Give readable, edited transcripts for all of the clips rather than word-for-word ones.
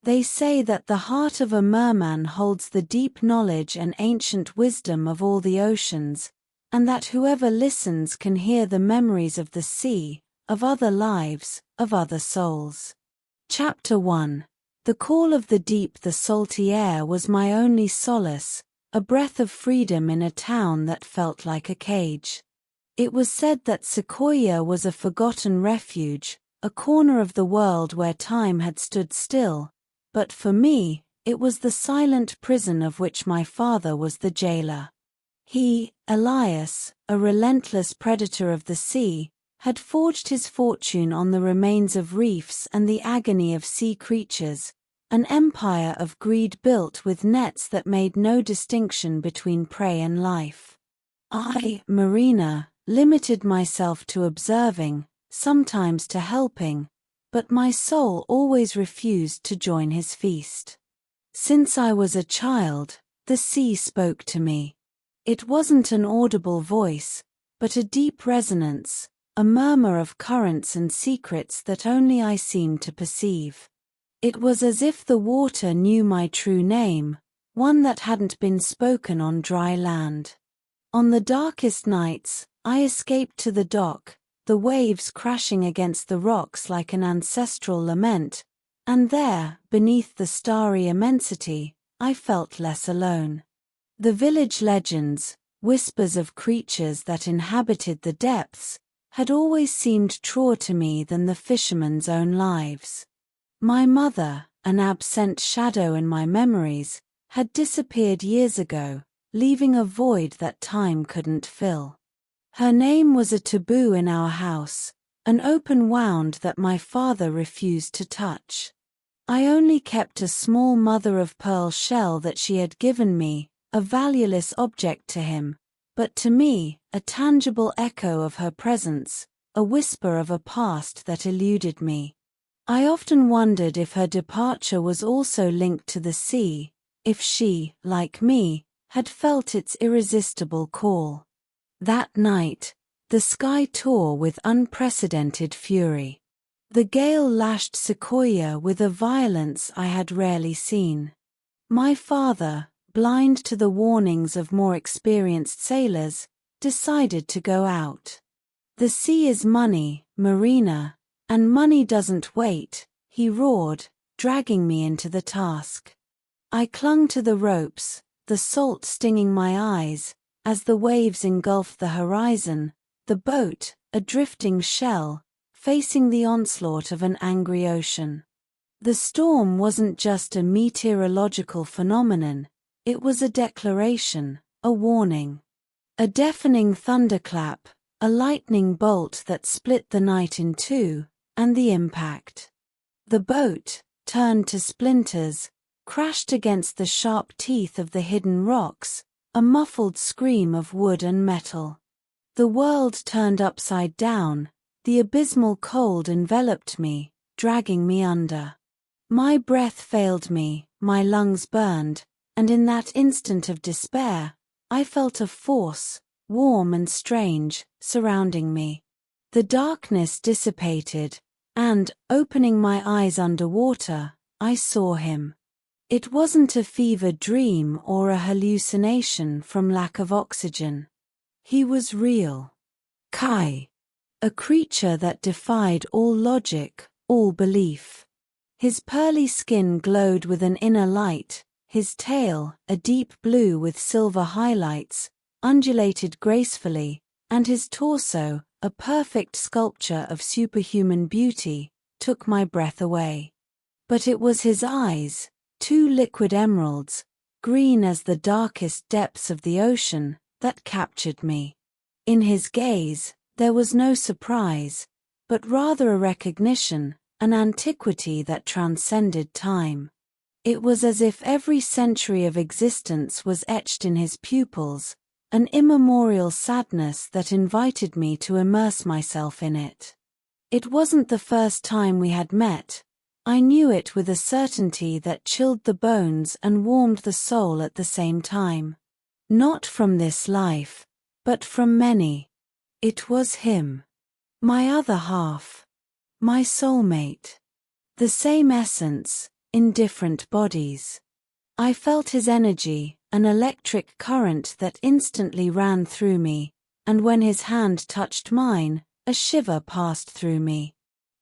They say that the heart of a merman holds the deep knowledge and ancient wisdom of all the oceans, and that whoever listens can hear the memories of the sea, of other lives, of other souls. Chapter 1. The call of the deep. The salty air was my only solace, a breath of freedom in a town that felt like a cage. It was said that Sequoia was a forgotten refuge, a corner of the world where time had stood still, but for me, it was the silent prison of which my father was the jailer. He, Elias, a relentless predator of the sea, had forged his fortune on the remains of reefs and the agony of sea creatures, an empire of greed built with nets that made no distinction between prey and life. I, Marina, limited myself to observing, sometimes to helping, but my soul always refused to join his feast. Since I was a child, the sea spoke to me. It wasn't an audible voice, but a deep resonance, a murmur of currents and secrets that only I seemed to perceive. It was as if the water knew my true name, one that hadn't been spoken on dry land. On the darkest nights, I escaped to the dock, the waves crashing against the rocks like an ancestral lament, and there, beneath the starry immensity, I felt less alone. The village legends, whispers of creatures that inhabited the depths, had always seemed truer to me than the fishermen's own lives. My mother, an absent shadow in my memories, had disappeared years ago, leaving a void that time couldn't fill. Her name was a taboo in our house, an open wound that my father refused to touch. I only kept a small mother-of-pearl shell that she had given me, a valueless object to him, but to me, a tangible echo of her presence, a whisper of a past that eluded me. I often wondered if her departure was also linked to the sea, if she, like me, had felt its irresistible call. That night, the sky tore with unprecedented fury. The gale lashed Sequoia with a violence I had rarely seen. My father, blind to the warnings of more experienced sailors, decided to go out. "The sea is money, Marina, and money doesn't wait," he roared, dragging me into the task. I clung to the ropes, the salt stinging my eyes, as the waves engulfed the horizon, the boat, a drifting shell, facing the onslaught of an angry ocean. The storm wasn't just a meteorological phenomenon, it was a declaration, a warning. A deafening thunderclap, a lightning bolt that split the night in two, and the impact. The boat, turned to splinters, crashed against the sharp teeth of the hidden rocks, a muffled scream of wood and metal. The world turned upside down, the abysmal cold enveloped me, dragging me under. My breath failed me, my lungs burned, and in that instant of despair, I felt a force, warm and strange, surrounding me. The darkness dissipated, and, opening my eyes underwater, I saw him. It wasn't a fevered dream or a hallucination from lack of oxygen. He was real. Kai. A creature that defied all logic, all belief. His pearly skin glowed with an inner light, his tail, a deep blue with silver highlights, undulated gracefully, and his torso, a perfect sculpture of superhuman beauty, took my breath away. But it was his eyes, two liquid emeralds, green as the darkest depths of the ocean, that captured me. In his gaze, there was no surprise, but rather a recognition, an antiquity that transcended time. It was as if every century of existence was etched in his pupils, an immemorial sadness that invited me to immerse myself in it. It wasn't the first time we had met. I knew it with a certainty that chilled the bones and warmed the soul at the same time. Not from this life, but from many. It was him. My other half. My soulmate. The same essence, in different bodies. I felt his energy, an electric current that instantly ran through me, and when his hand touched mine, a shiver passed through me.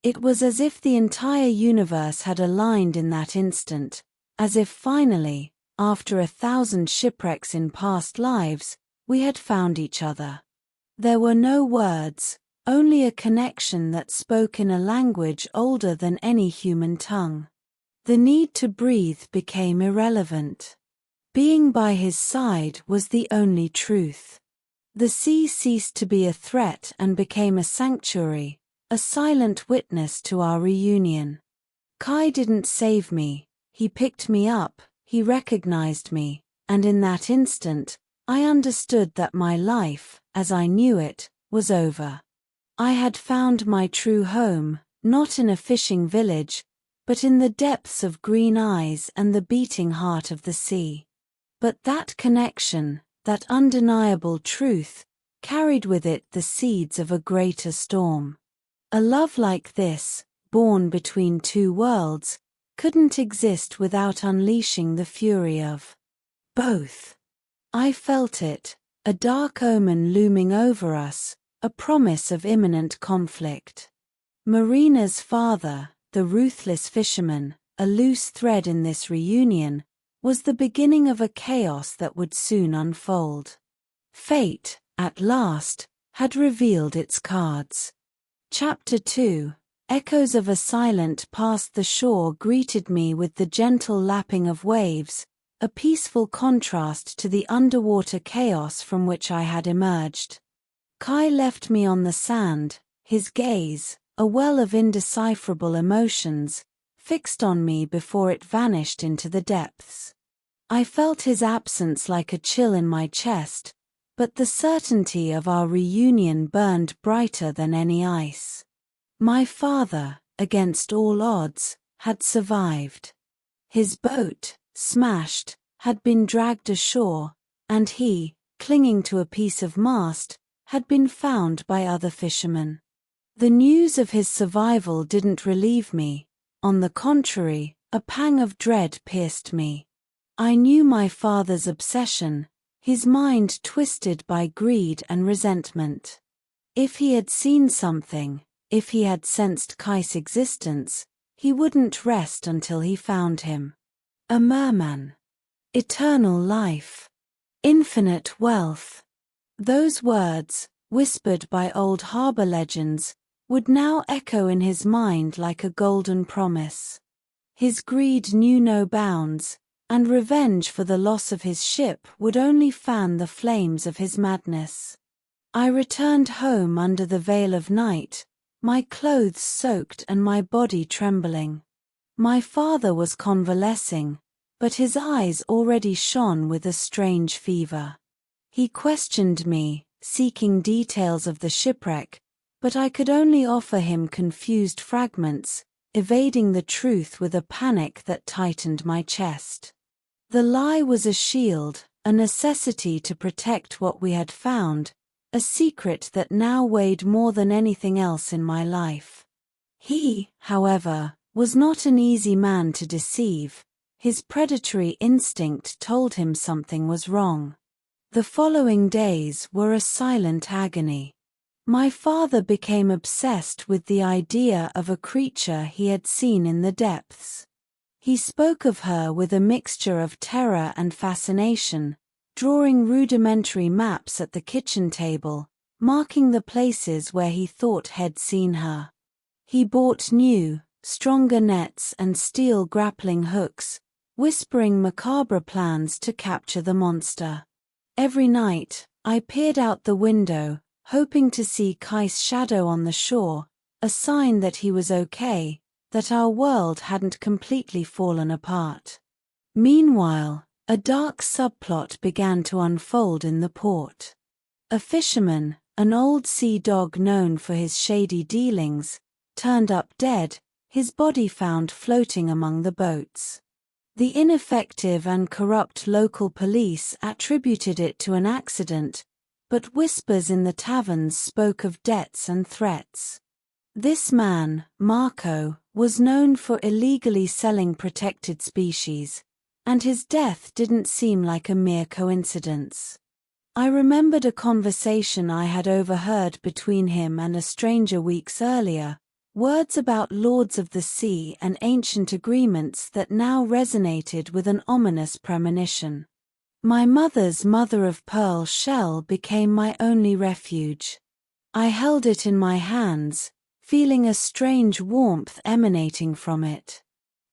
It was as if the entire universe had aligned in that instant, as if finally, after 1,000 shipwrecks in past lives, we had found each other. There were no words, only a connection that spoke in a language older than any human tongue. The need to breathe became irrelevant. Being by his side was the only truth. The sea ceased to be a threat and became a sanctuary, a silent witness to our reunion. Kai didn't save me, he picked me up, he recognized me, and in that instant, I understood that my life, as I knew it, was over. I had found my true home, not in a fishing village, but in the depths of green eyes and the beating heart of the sea. But that connection, that undeniable truth, carried with it the seeds of a greater storm. A love like this, born between two worlds, couldn't exist without unleashing the fury of both. I felt it, a dark omen looming over us, a promise of imminent conflict. Marina's father, the ruthless fisherman, a loose thread in this reunion, was the beginning of a chaos that would soon unfold. Fate, at last, had revealed its cards. Chapter 2, Echoes of a silent past the shore greeted me with the gentle lapping of waves, a peaceful contrast to the underwater chaos from which I had emerged. Kai left me on the sand, his gaze, a well of indecipherable emotions, fixed on me before it vanished into the depths. I felt his absence like a chill in my chest, but the certainty of our reunion burned brighter than any ice. My father, against all odds, had survived. His boat, smashed, had been dragged ashore, and he, clinging to a piece of mast, had been found by other fishermen. The news of his survival didn't relieve me. On the contrary, a pang of dread pierced me. I knew my father's obsession, his mind twisted by greed and resentment. If he had seen something, if he had sensed Kai's existence, he wouldn't rest until he found him. A merman. Eternal life. Infinite wealth. Those words, whispered by old harbor legends, would now echo in his mind like a golden promise. His greed knew no bounds, and revenge for the loss of his ship would only fan the flames of his madness. I returned home under the veil of night, my clothes soaked and my body trembling. My father was convalescing, but his eyes already shone with a strange fever. He questioned me, seeking details of the shipwreck, but I could only offer him confused fragments, evading the truth with a panic that tightened my chest. The lie was a shield, a necessity to protect what we had found, a secret that now weighed more than anything else in my life. He, however, was not an easy man to deceive. His predatory instinct told him something was wrong. The following days were a silent agony. My father became obsessed with the idea of a creature he had seen in the depths. He spoke of her with a mixture of terror and fascination, drawing rudimentary maps at the kitchen table, marking the places where he thought he'd seen her. He bought new, stronger nets and steel grappling hooks, whispering macabre plans to capture the monster. Every night, I peered out the window, hoping to see Kai's shadow on the shore, a sign that he was okay, that our world hadn't completely fallen apart. Meanwhile, a dark subplot began to unfold in the port. A fisherman, an old sea dog known for his shady dealings, turned up dead, his body found floating among the boats. The ineffective and corrupt local police attributed it to an accident, but whispers in the taverns spoke of debts and threats. This man, Marco, was known for illegally selling protected species, and his death didn't seem like a mere coincidence. I remembered a conversation I had overheard between him and a stranger weeks earlier, words about lords of the sea and ancient agreements that now resonated with an ominous premonition. My mother's mother-of-pearl shell became my only refuge. I held it in my hands, feeling a strange warmth emanating from it.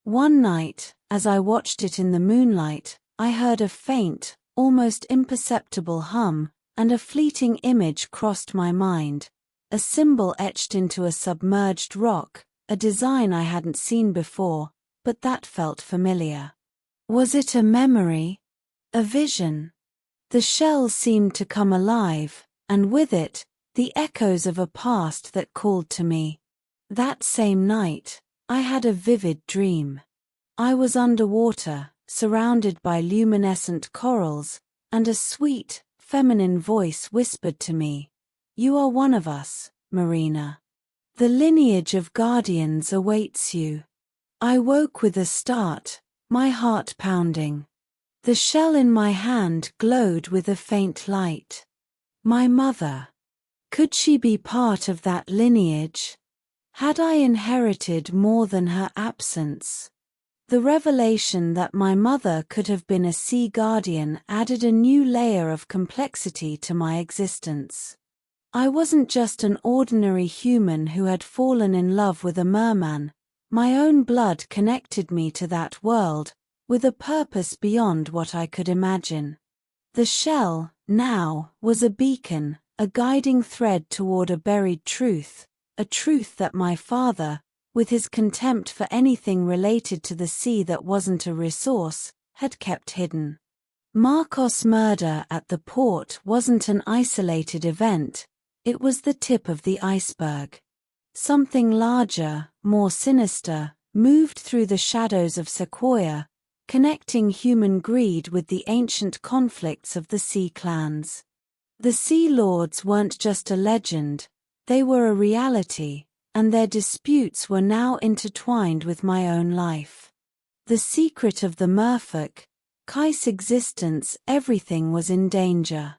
One night, as I watched it in the moonlight, I heard a faint, almost imperceptible hum, and a fleeting image crossed my mind, a symbol etched into a submerged rock, a design I hadn't seen before, but that felt familiar. Was it a memory? A vision? The shell seemed to come alive, and with it, the echoes of a past that called to me. That same night, I had a vivid dream. I was underwater, surrounded by luminescent corals, and a sweet, feminine voice whispered to me, "You are one of us, Marina. The lineage of guardians awaits you." I woke with a start, my heart pounding. The shell in my hand glowed with a faint light. My mother. Could she be part of that lineage? Had I inherited more than her absence? The revelation that my mother could have been a sea guardian added a new layer of complexity to my existence. I wasn't just an ordinary human who had fallen in love with a merman. My own blood connected me to that world, with a purpose beyond what I could imagine. The shell, now, was a beacon, a guiding thread toward a buried truth, a truth that my father, with his contempt for anything related to the sea that wasn't a resource, had kept hidden. Marcos' murder at the port wasn't an isolated event, it was the tip of the iceberg. Something larger, more sinister, moved through the shadows of Sequoia, connecting human greed with the ancient conflicts of the sea clans. The Sea Lords weren't just a legend, they were a reality, and their disputes were now intertwined with my own life. The secret of the merfolk, Kai's existence, everything was in danger.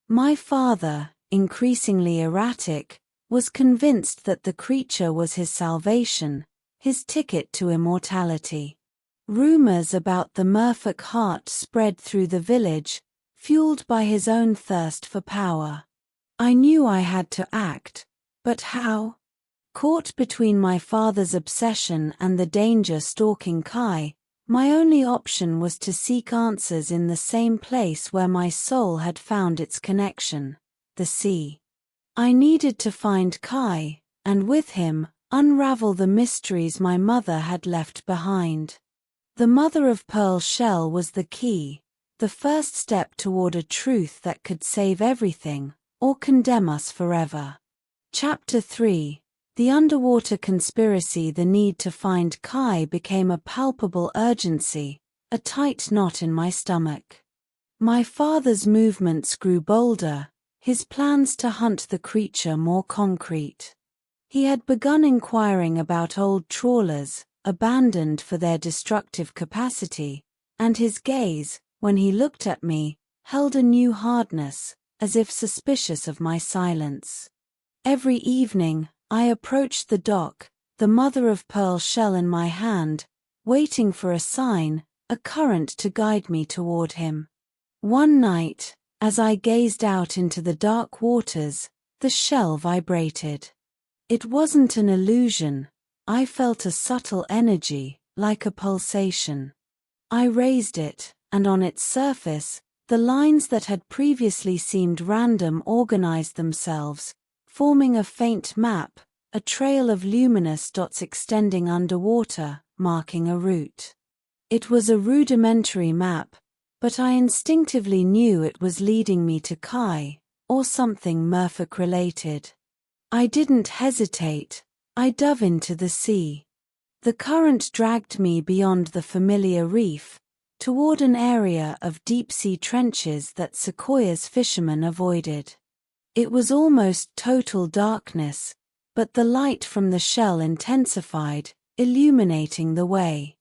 My father, increasingly erratic, was convinced that the creature was his salvation, his ticket to immortality. Rumors about the merfolk heart spread through the village, fueled by his own thirst for power. I knew I had to act, but how? Caught between my father's obsession and the danger stalking Kai, my only option was to seek answers in the same place where my soul had found its connection, the sea. I needed to find Kai, and with him, unravel the mysteries my mother had left behind. The mother-of-pearl shell was the key, the first step toward a truth that could save everything, or condemn us forever. Chapter 3. The underwater conspiracy. The need to find Kai became a palpable urgency, a tight knot in my stomach. My father's movements grew bolder, his plans to hunt the creature more concrete. He had begun inquiring about old trawlers, abandoned for their destructive capacity, and his gaze, when he looked at me, held a new hardness, as if suspicious of my silence. Every evening, I approached the dock, the mother-of-pearl shell in my hand, waiting for a sign, a current to guide me toward him. One night, as I gazed out into the dark waters, the shell vibrated. It wasn't an illusion, I felt a subtle energy, like a pulsation. I raised it, and on its surface, the lines that had previously seemed random organized themselves, forming a faint map, a trail of luminous dots extending underwater, marking a route. It was a rudimentary map, but I instinctively knew it was leading me to Kai, or something merfolk-related. I didn't hesitate, I dove into the sea. The current dragged me beyond the familiar reef, toward an area of deep-sea trenches that Sequoia's fishermen avoided. It was almost total darkness, but the light from the shell intensified, illuminating the way.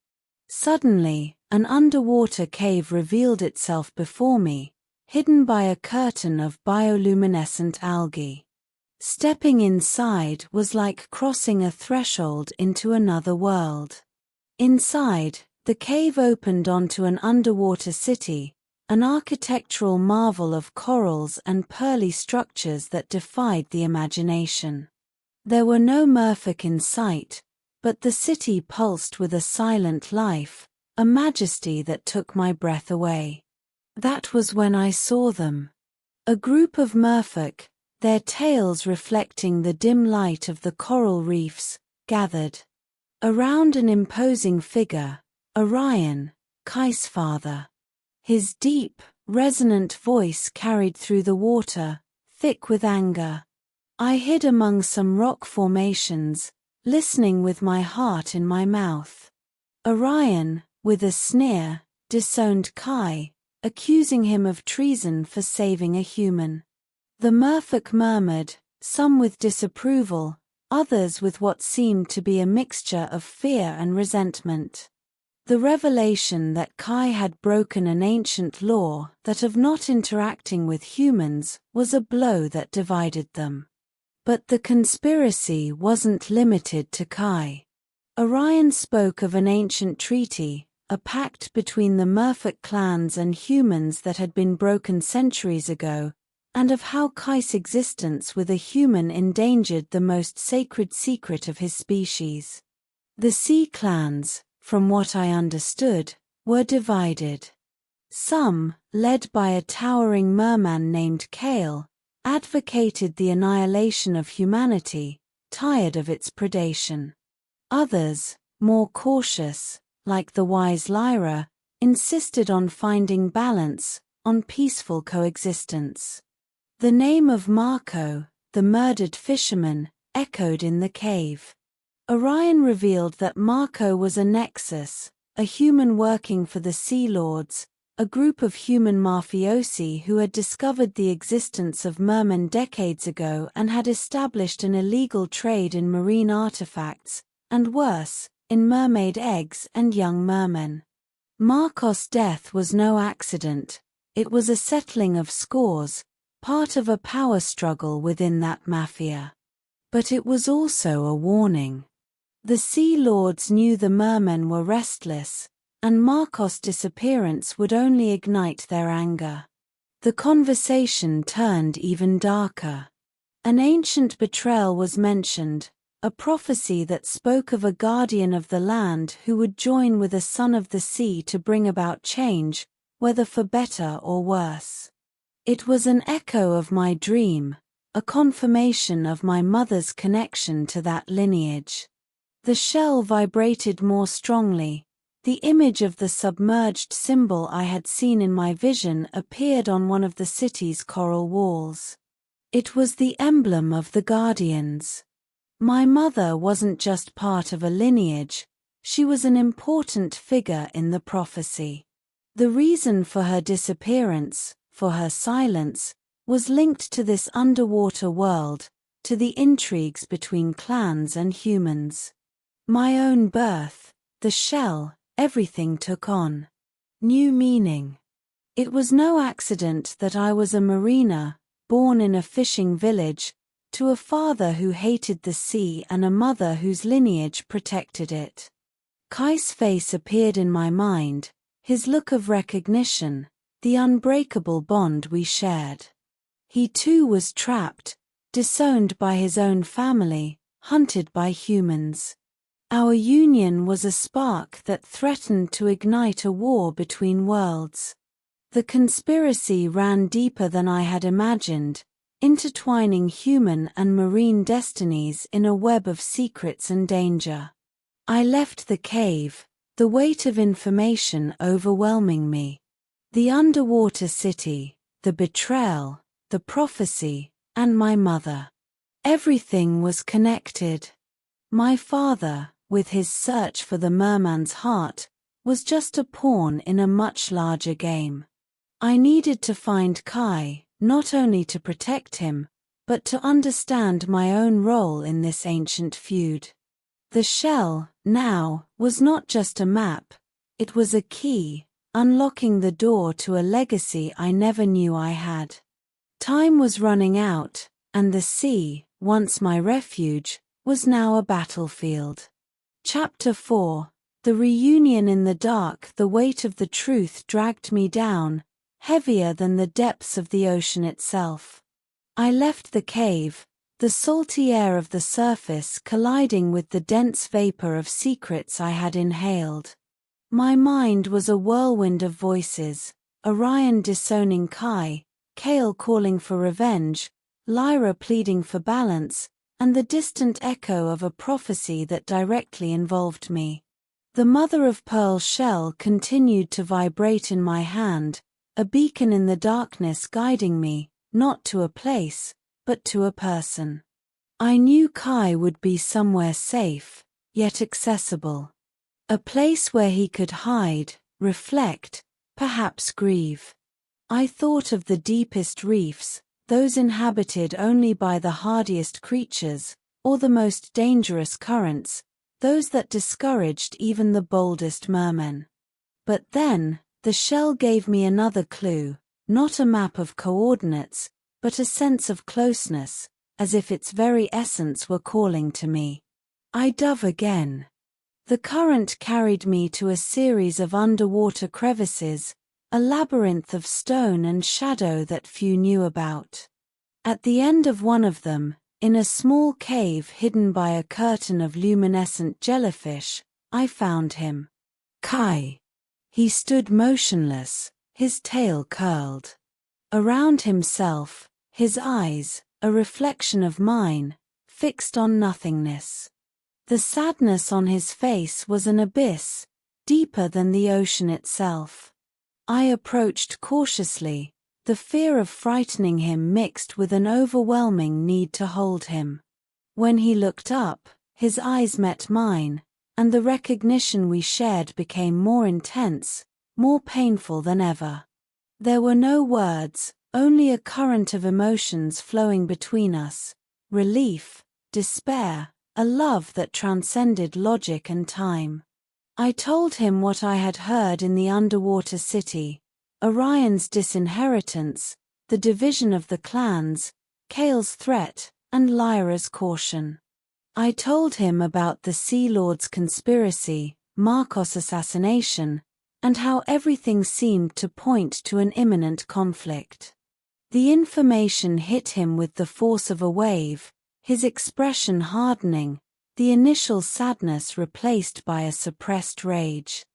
Suddenly, an underwater cave revealed itself before me, hidden by a curtain of bioluminescent algae. Stepping inside was like crossing a threshold into another world. Inside, the cave opened onto an underwater city, an architectural marvel of corals and pearly structures that defied the imagination. There were no merfolk in sight, but the city pulsed with a silent life, a majesty that took my breath away. That was when I saw them. A group of merfolk, their tails reflecting the dim light of the coral reefs, gathered around an imposing figure, Orion, Kai's father. His deep, resonant voice carried through the water, thick with anger. I hid among some rock formations, listening with my heart in my mouth. Orion, with a sneer, disowned Kai, accusing him of treason for saving a human. The merfolk murmured, some with disapproval, others with what seemed to be a mixture of fear and resentment. The revelation that Kai had broken an ancient law, that of not interacting with humans, was a blow that divided them. But the conspiracy wasn't limited to Kai. Orion spoke of an ancient treaty, a pact between the merfolk clans and humans that had been broken centuries ago, and of how Kai's existence with a human endangered the most sacred secret of his species. The sea clans, from what I understood, were divided. Some, led by a towering merman named Kale, advocated the annihilation of humanity, tired of its predation. Others, more cautious, like the wise Lyra, insisted on finding balance, on peaceful coexistence. The name of Marco, the murdered fisherman, echoed in the cave. Orion revealed that Marco was a nexus, a human working for the Sea Lords, a group of human mafiosi who had discovered the existence of Merman decades ago and had established an illegal trade in marine artifacts, and worse, in mermaid eggs and young mermen. Marco's death was no accident, it was a settling of scores, part of a power struggle within that mafia. But it was also a warning. The Sea Lords knew the mermen were restless, and Marco's disappearance would only ignite their anger. The conversation turned even darker. An ancient betrayal was mentioned, a prophecy that spoke of a guardian of the land who would join with a son of the sea to bring about change, whether for better or worse. It was an echo of my dream, a confirmation of my mother's connection to that lineage. The shell vibrated more strongly. The image of the submerged symbol I had seen in my vision appeared on one of the city's coral walls. It was the emblem of the Guardians. My mother wasn't just part of a lineage, she was an important figure in the prophecy. The reason for her disappearance, for her silence, was linked to this underwater world, to the intrigues between clans and humans. My own birth, the shell, everything took on new meaning. It was no accident that I was a mariner, born in a fishing village, to a father who hated the sea and a mother whose lineage protected it. Kai's face appeared in my mind, his look of recognition, the unbreakable bond we shared. He too was trapped, disowned by his own family, hunted by humans. Our union was a spark that threatened to ignite a war between worlds. The conspiracy ran deeper than I had imagined, intertwining human and marine destinies in a web of secrets and danger. I left the cave, the weight of information overwhelming me. The underwater city, the betrayal, the prophecy, and my mother. Everything was connected. My father, with his search for the merman's heart, was just a pawn in a much larger game. I needed to find Kai, not only to protect him, but to understand my own role in this ancient feud. The shell, now, was not just a map, it was a key, unlocking the door to a legacy I never knew I had. Time was running out, and the sea, once my refuge, was now a battlefield. Chapter 4. The reunion in the dark. The weight of the truth dragged me down, heavier than the depths of the ocean itself. I left the cave, the salty air of the surface colliding with the dense vapor of secrets I had inhaled. My mind was a whirlwind of voices, Orion disowning Kai, Kale calling for revenge, Lyra pleading for balance, and the distant echo of a prophecy that directly involved me. The mother-of-pearl shell continued to vibrate in my hand, a beacon in the darkness guiding me, not to a place, but to a person. I knew Kai would be somewhere safe, yet accessible. A place where he could hide, reflect, perhaps grieve. I thought of the deepest reefs, those inhabited only by the hardiest creatures, or the most dangerous currents, those that discouraged even the boldest mermen. But then, the shell gave me another clue, not a map of coordinates, but a sense of closeness, as if its very essence were calling to me. I dove again. The current carried me to a series of underwater crevices, a labyrinth of stone and shadow that few knew about. At the end of one of them, in a small cave hidden by a curtain of luminescent jellyfish, I found him. Kai. He stood motionless, his tail curled. Around himself, his eyes, a reflection of mine, fixed on nothingness. The sadness on his face was an abyss, deeper than the ocean itself. I approached cautiously, the fear of frightening him mixed with an overwhelming need to hold him. When he looked up, his eyes met mine, and the recognition we shared became more intense, more painful than ever. There were no words, only a current of emotions flowing between us, relief, despair, a love that transcended logic and time. I told him what I had heard in the underwater city, Orion's disinheritance, the division of the clans, Kale's threat, and Lyra's caution. I told him about the Sea Lord's conspiracy, Marcos' assassination, and how everything seemed to point to an imminent conflict. The information hit him with the force of a wave, his expression hardening, the initial sadness replaced by a suppressed rage.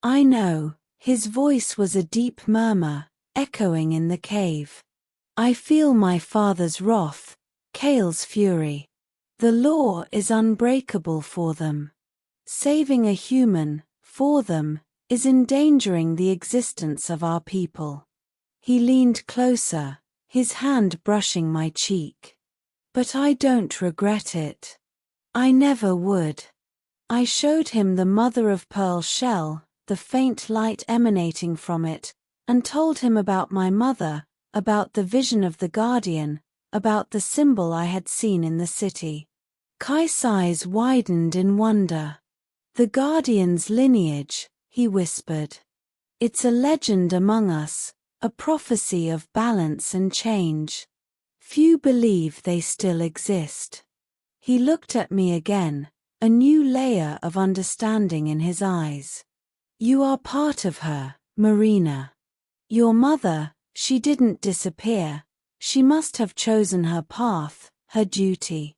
I know, his voice was a deep murmur, echoing in the cave. I feel my father's wrath, Kale's fury. The law is unbreakable for them. Saving a human, for them, is endangering the existence of our people. He leaned closer, his hand brushing my cheek. But I don't regret it. I never would. I showed him the mother-of-pearl shell, the faint light emanating from it, and told him about my mother, about the vision of the guardian, about the symbol I had seen in the city. Kai's eyes widened in wonder. The guardian's lineage, he whispered. It's a legend among us, a prophecy of balance and change. Few believe they still exist. He looked at me again, a new layer of understanding in his eyes. You are part of her, Marina. Your mother, she didn't disappear. She must have chosen her path, her duty.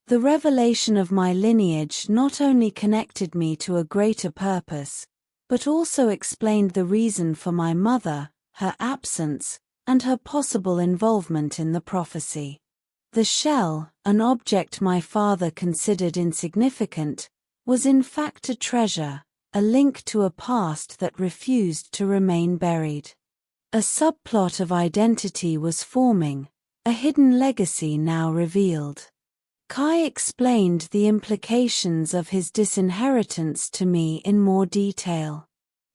The revelation of my lineage not only connected me to a greater purpose, but also explained the reason for my mother, her absence, and her possible involvement in the prophecy. The shell, an object my father considered insignificant, was in fact a treasure, a link to a past that refused to remain buried. A subplot of identity was forming, a hidden legacy now revealed. Kai explained the implications of his disinheritance to me in more detail.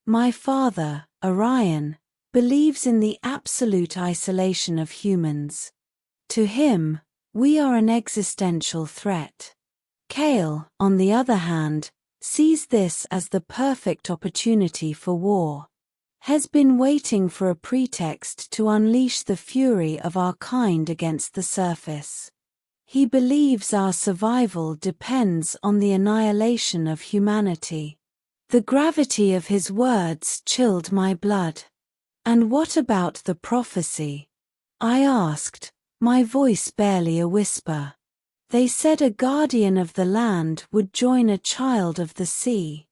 My father, Orion, believes in the absolute isolation of humans. To him, We are an existential threat. Kale, on the other hand, sees this as the perfect opportunity for war. Has been waiting for a pretext to unleash the fury of our kind against the surface. He believes our survival depends on the annihilation of humanity. The gravity of his words chilled my blood. And what about the prophecy? I asked, my voice barely a whisper. They said a guardian of the land would join a child of the sea.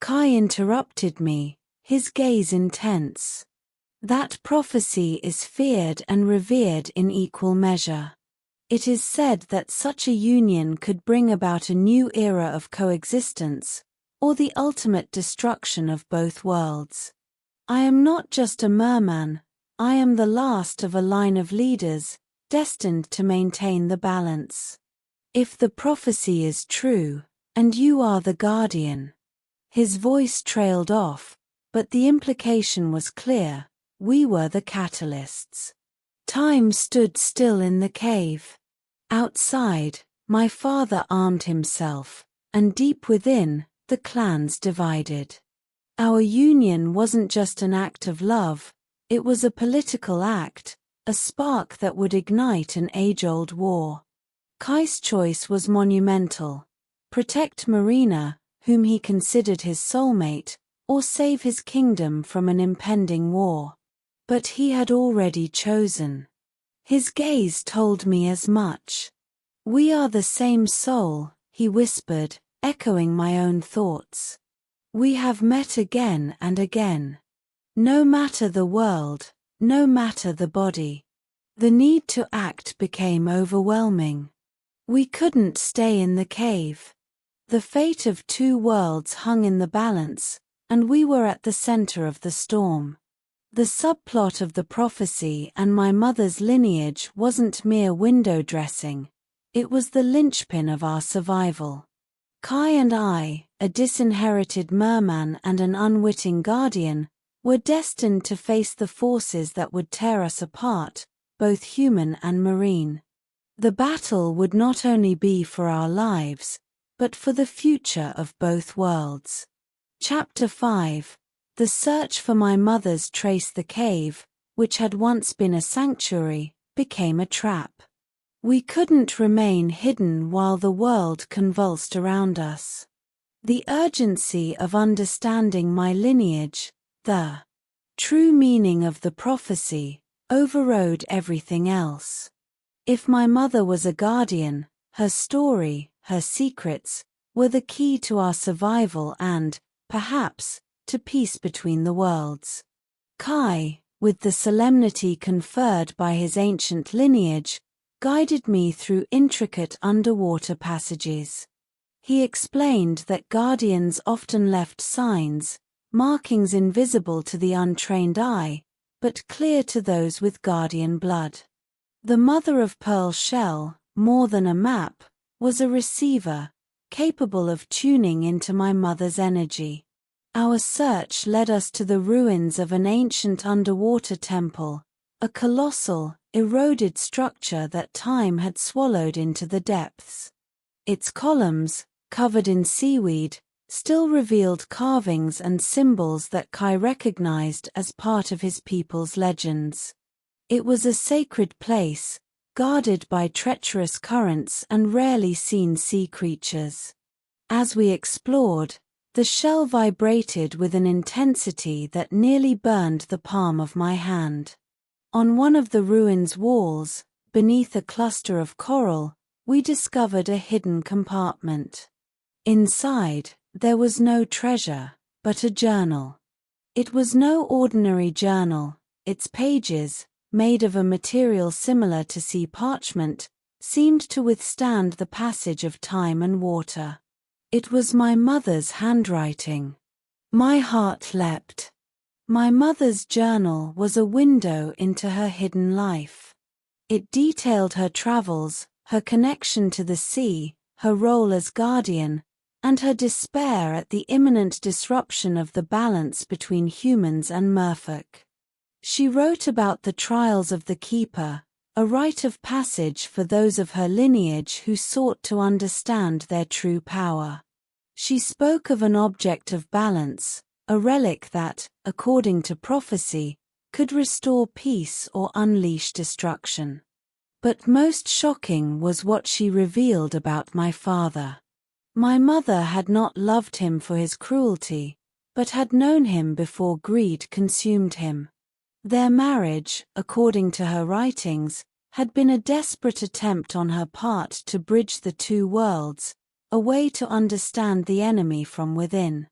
Kai interrupted me, his gaze intense. That prophecy is feared and revered in equal measure. It is said that such a union could bring about a new era of coexistence, or the ultimate destruction of both worlds. I am not just a merman, I am the last of a line of leaders, destined to maintain the balance. If the prophecy is true, and you are the guardian. His voice trailed off, but the implication was clear, we were the catalysts. Time stood still in the cave. Outside, my father armed himself, and deep within, the clans divided. Our union wasn't just an act of love, it was a political act, a spark that would ignite an age-old war. Kai's choice was monumental. Protect Marina, whom he considered his soulmate, or save his kingdom from an impending war. But he had already chosen. His gaze told me as much. We are the same soul, he whispered, echoing my own thoughts. We have met again and again. No matter the world, no matter the body. The need to act became overwhelming. We couldn't stay in the cave. The fate of two worlds hung in the balance, and we were at the center of the storm. The subplot of the prophecy and my mother's lineage wasn't mere window dressing, it was the linchpin of our survival. Kai and I, a disinherited merman and an unwitting guardian, were destined to face the forces that would tear us apart, both human and marine. The battle would not only be for our lives, but for the future of both worlds. Chapter 5. The search for my mother's trace. The cave, which had once been a sanctuary, became a trap. We couldn't remain hidden while the world convulsed around us. The urgency of understanding my lineage, the true meaning of the prophecy, overrode everything else. If my mother was a guardian, her story, her secrets, were the key to our survival and, perhaps, to peace between the worlds. Kai, with the solemnity conferred by his ancient lineage, guided me through intricate underwater passages. He explained that guardians often left signs, markings invisible to the untrained eye, but clear to those with guardian blood. The mother-of-pearl shell, more than a map, was a receiver, capable of tuning into my mother's energy. Our search led us to the ruins of an ancient underwater temple, a colossal, eroded structure that time had swallowed into the depths. Its columns, covered in seaweed, still revealed carvings and symbols that Kai recognized as part of his people's legends. It was a sacred place, guarded by treacherous currents and rarely seen sea creatures. As we explored, the shell vibrated with an intensity that nearly burned the palm of my hand. On one of the ruins' walls, beneath a cluster of coral, we discovered a hidden compartment. Inside, there was no treasure, but a journal. It was no ordinary journal, its pages, made of a material similar to sea parchment, seemed to withstand the passage of time and water. It was my mother's handwriting. My heart leapt. My mother's journal was a window into her hidden life. It detailed her travels, her connection to the sea, her role as guardian, and her despair at the imminent disruption of the balance between humans and merfolk. She wrote about the trials of the keeper, a rite of passage for those of her lineage who sought to understand their true power. She spoke of an object of balance, a relic that, according to prophecy, could restore peace or unleash destruction. But most shocking was what she revealed about my father. My mother had not loved him for his cruelty, but had known him before greed consumed him. Their marriage, according to her writings, had been a desperate attempt on her part to bridge the two worlds, a way to understand the enemy from within.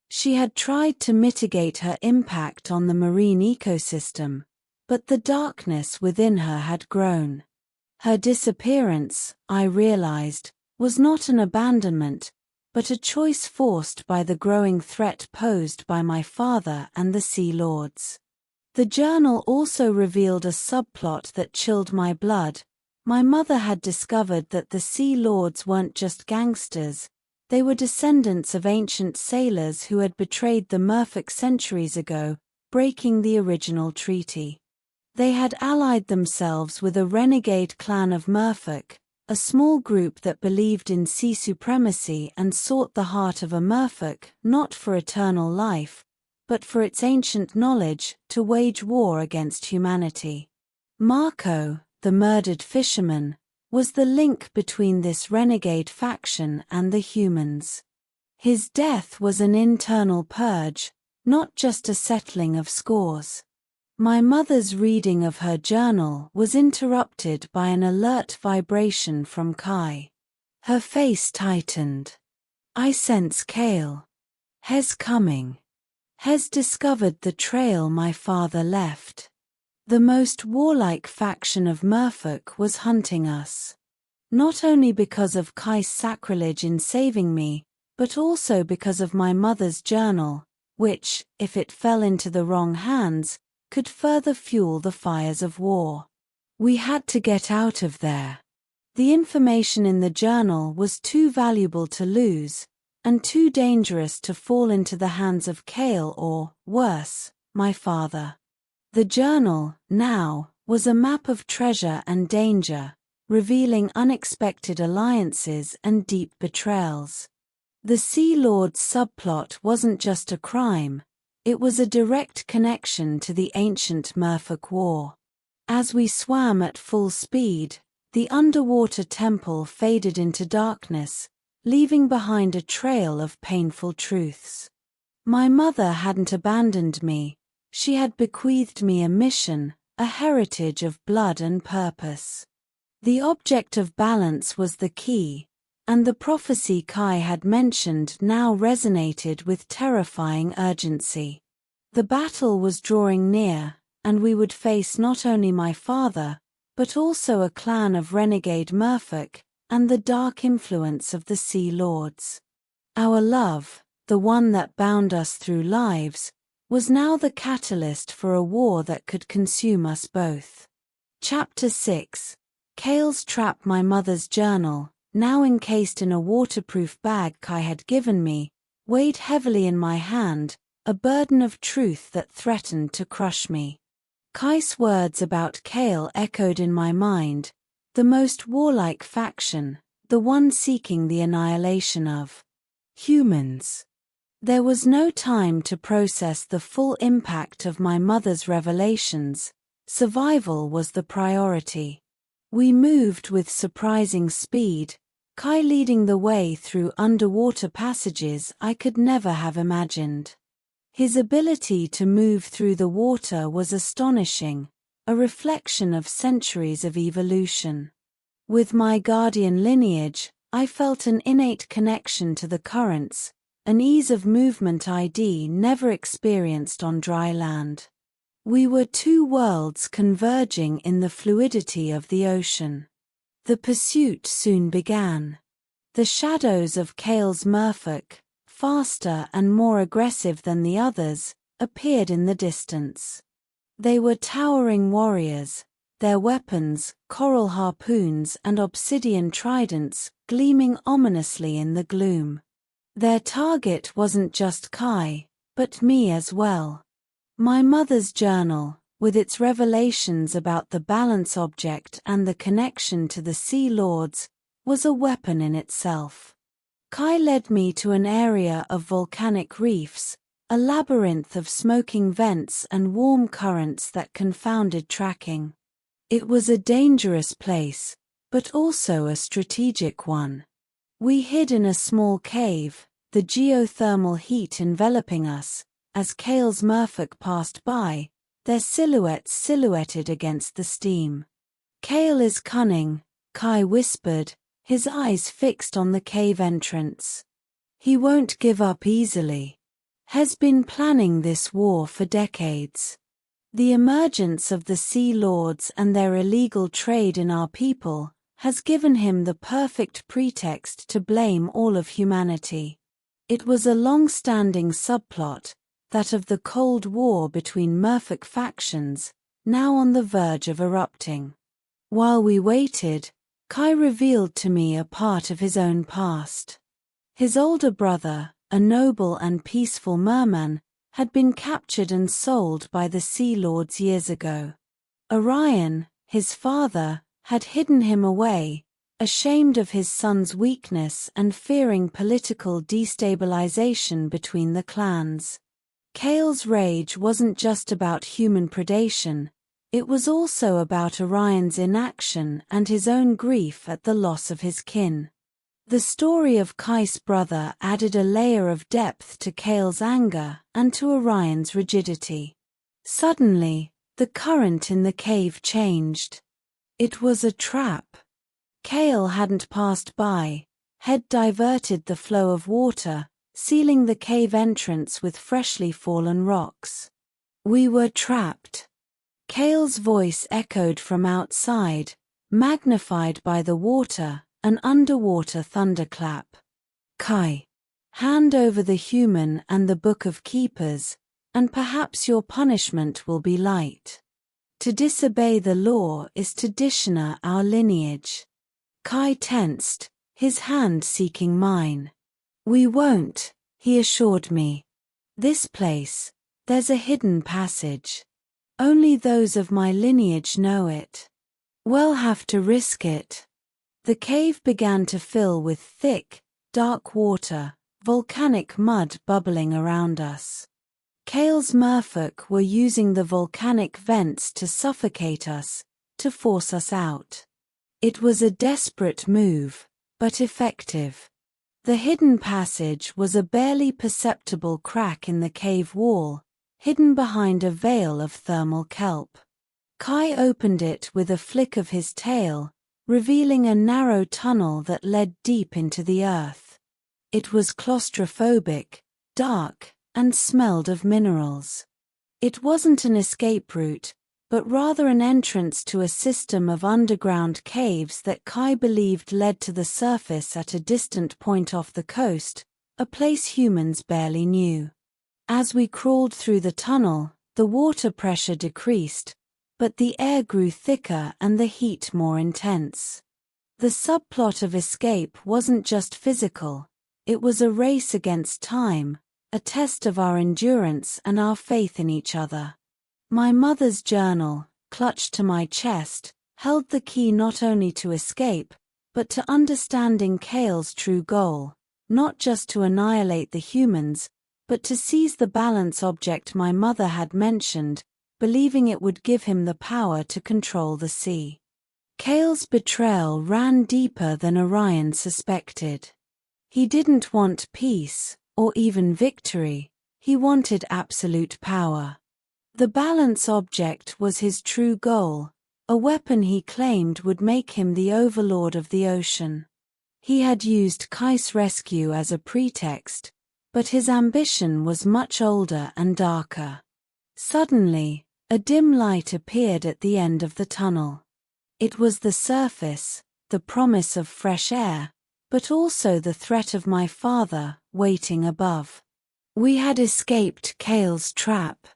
She had tried to mitigate her impact on the marine ecosystem, but the darkness within her had grown. Her disappearance, I realized, was not an abandonment, but a choice forced by the growing threat posed by my father and the Sea Lords. The journal also revealed a subplot that chilled my blood. My mother had discovered that the Sea Lords weren't just gangsters. They were descendants of ancient sailors who had betrayed the merfolk centuries ago, breaking the original treaty. They had allied themselves with a renegade clan of merfolk, a small group that believed in sea supremacy and sought the heart of a merfolk, not for eternal life, but for its ancient knowledge, to wage war against humanity. Marco, the murdered fisherman, was the link between this renegade faction and the humans. His death was an internal purge, not just a settling of scores. My mother's reading of her journal was interrupted by an alert vibration from Kai. Her face tightened. "I sense Kale. Hes coming. Hes discovered the trail my father left. The most warlike faction of merfolk was hunting us. Not only because of Kai's sacrilege in saving me, but also because of my mother's journal, which, if it fell into the wrong hands, could further fuel the fires of war. We had to get out of there. The information in the journal was too valuable to lose, and too dangerous to fall into the hands of Kale or, worse, my father. The journal, now, was a map of treasure and danger, revealing unexpected alliances and deep betrayals. The Sea Lord's subplot wasn't just a crime, it was a direct connection to the ancient merfolk war. As we swam at full speed, the underwater temple faded into darkness, leaving behind a trail of painful truths. My mother hadn't abandoned me, she had bequeathed me a mission, a heritage of blood and purpose. The object of balance was the key, and the prophecy Kai had mentioned now resonated with terrifying urgency. The battle was drawing near, and we would face not only my father, but also a clan of renegade merfolk, and the dark influence of the Sea Lords. Our love, the one that bound us through lives, was now the catalyst for a war that could consume us both. Chapter 6. Kale's trap. My mother's journal, now encased in a waterproof bag Kai had given me, weighed heavily in my hand, a burden of truth that threatened to crush me. Kai's words about Kale echoed in my mind, the most warlike faction, the one seeking the annihilation of humans. There was no time to process the full impact of my mother's revelations. Survival was the priority. We moved with surprising speed, Kai leading the way through underwater passages I could never have imagined. His ability to move through the water was astonishing, a reflection of centuries of evolution. With my guardian lineage, I felt an innate connection to the currents, an ease of movement I'd never experienced on dry land. We were two worlds converging in the fluidity of the ocean. The pursuit soon began. The shadows of Kale's merfolk, faster and more aggressive than the others, appeared in the distance. They were towering warriors, their weapons, coral harpoons and obsidian tridents, gleaming ominously in the gloom. Their target wasn't just Kai, but me as well. My mother's journal, with its revelations about the balance object and the connection to the Sea Lords, was a weapon in itself. Kai led me to an area of volcanic reefs, a labyrinth of smoking vents and warm currents that confounded tracking. It was a dangerous place, but also a strategic one. We hid in a small cave, the geothermal heat enveloping us, as Kale's merfolk passed by, their silhouettes silhouetted against the steam. "Kale is cunning," Kai whispered, his eyes fixed on the cave entrance. "He won't give up easily. Has been planning this war for decades." The emergence of the Sea Lords and their illegal trade in our people has given him the perfect pretext to blame all of humanity. It was a long-standing subplot, that of the Cold War between merfolk factions, now on the verge of erupting. While we waited, Kai revealed to me a part of his own past. His older brother, a noble and peaceful merman, had been captured and sold by the Sea Lords years ago. Orion, his father, had hidden him away, ashamed of his son's weakness and fearing political destabilization between the clans. Kale's rage wasn't just about human predation, it was also about Orion's inaction and his own grief at the loss of his kin. The story of Kai's brother added a layer of depth to Kale's anger and to Orion's rigidity. Suddenly, the current in the cave changed. It was a trap. Kale hadn't passed by, had diverted the flow of water, sealing the cave entrance with freshly fallen rocks. We were trapped. Kale's voice echoed from outside, magnified by the water, an underwater thunderclap. "Kai, hand over the human and the Book of Keepers, and perhaps your punishment will be light. To disobey the law is to dishonor our lineage." Kai tensed, his hand seeking mine. "We won't," he assured me. "This place, there's a hidden passage. Only those of my lineage know it. We'll have to risk it." The cave began to fill with thick, dark water, volcanic mud bubbling around us. Kale's merfolk were using the volcanic vents to suffocate us, to force us out. It was a desperate move, but effective. The hidden passage was a barely perceptible crack in the cave wall, hidden behind a veil of thermal kelp. Kai opened it with a flick of his tail, revealing a narrow tunnel that led deep into the earth. It was claustrophobic, dark, and smelled of minerals. It wasn't an escape route, but rather an entrance to a system of underground caves that Kai believed led to the surface at a distant point off the coast, a place humans barely knew. As we crawled through the tunnel, the water pressure decreased, but the air grew thicker and the heat more intense. The subplot of escape wasn't just physical, it was a race against time, a test of our endurance and our faith in each other. My mother's journal, clutched to my chest, held the key not only to escape, but to understanding Kale's true goal, not just to annihilate the humans, but to seize the balance object my mother had mentioned, believing it would give him the power to control the sea. Kale's betrayal ran deeper than Orion suspected. He didn't want peace, or even victory, he wanted absolute power. The balance object was his true goal, a weapon he claimed would make him the overlord of the ocean. He had used Kai's rescue as a pretext, but his ambition was much older and darker. Suddenly, a dim light appeared at the end of the tunnel. It was the surface, the promise of fresh air, but also the threat of my father, waiting above. We had escaped Kale's trap,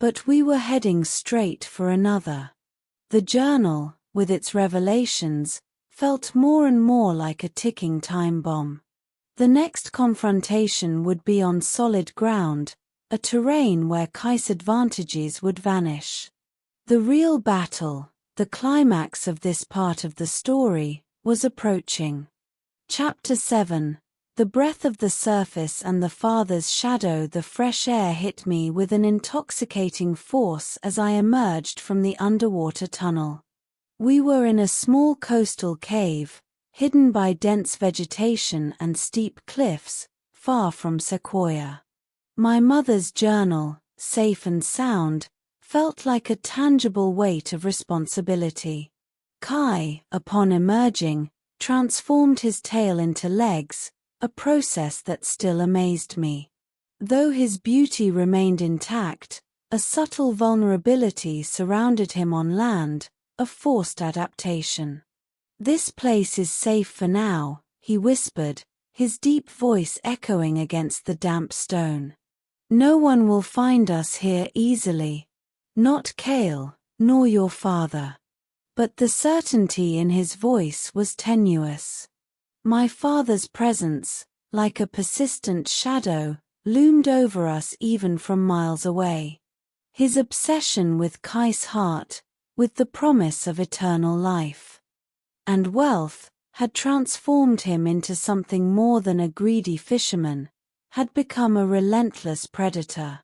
but we were heading straight for another. The journal, with its revelations, felt more and more like a ticking time bomb. The next confrontation would be on solid ground, a terrain where Kai's advantages would vanish. The real battle, the climax of this part of the story, was approaching. Chapter 7. The breath of the surface and the father's shadow. The fresh air hit me with an intoxicating force as I emerged from the underwater tunnel. We were in a small coastal cave, hidden by dense vegetation and steep cliffs, far from Sequoia. My mother's journal, safe and sound, felt like a tangible weight of responsibility. Kai, upon emerging, transformed his tail into legs, a process that still amazed me. Though his beauty remained intact, a subtle vulnerability surrounded him on land, a forced adaptation. "This place is safe for now," he whispered, his deep voice echoing against the damp stone. "No one will find us here easily. Not Kale, nor your father." But the certainty in his voice was tenuous. My father's presence, like a persistent shadow, loomed over us even from miles away. His obsession with Kai's heart, with the promise of eternal life and wealth, had transformed him into something more than a greedy fisherman, had become a relentless predator.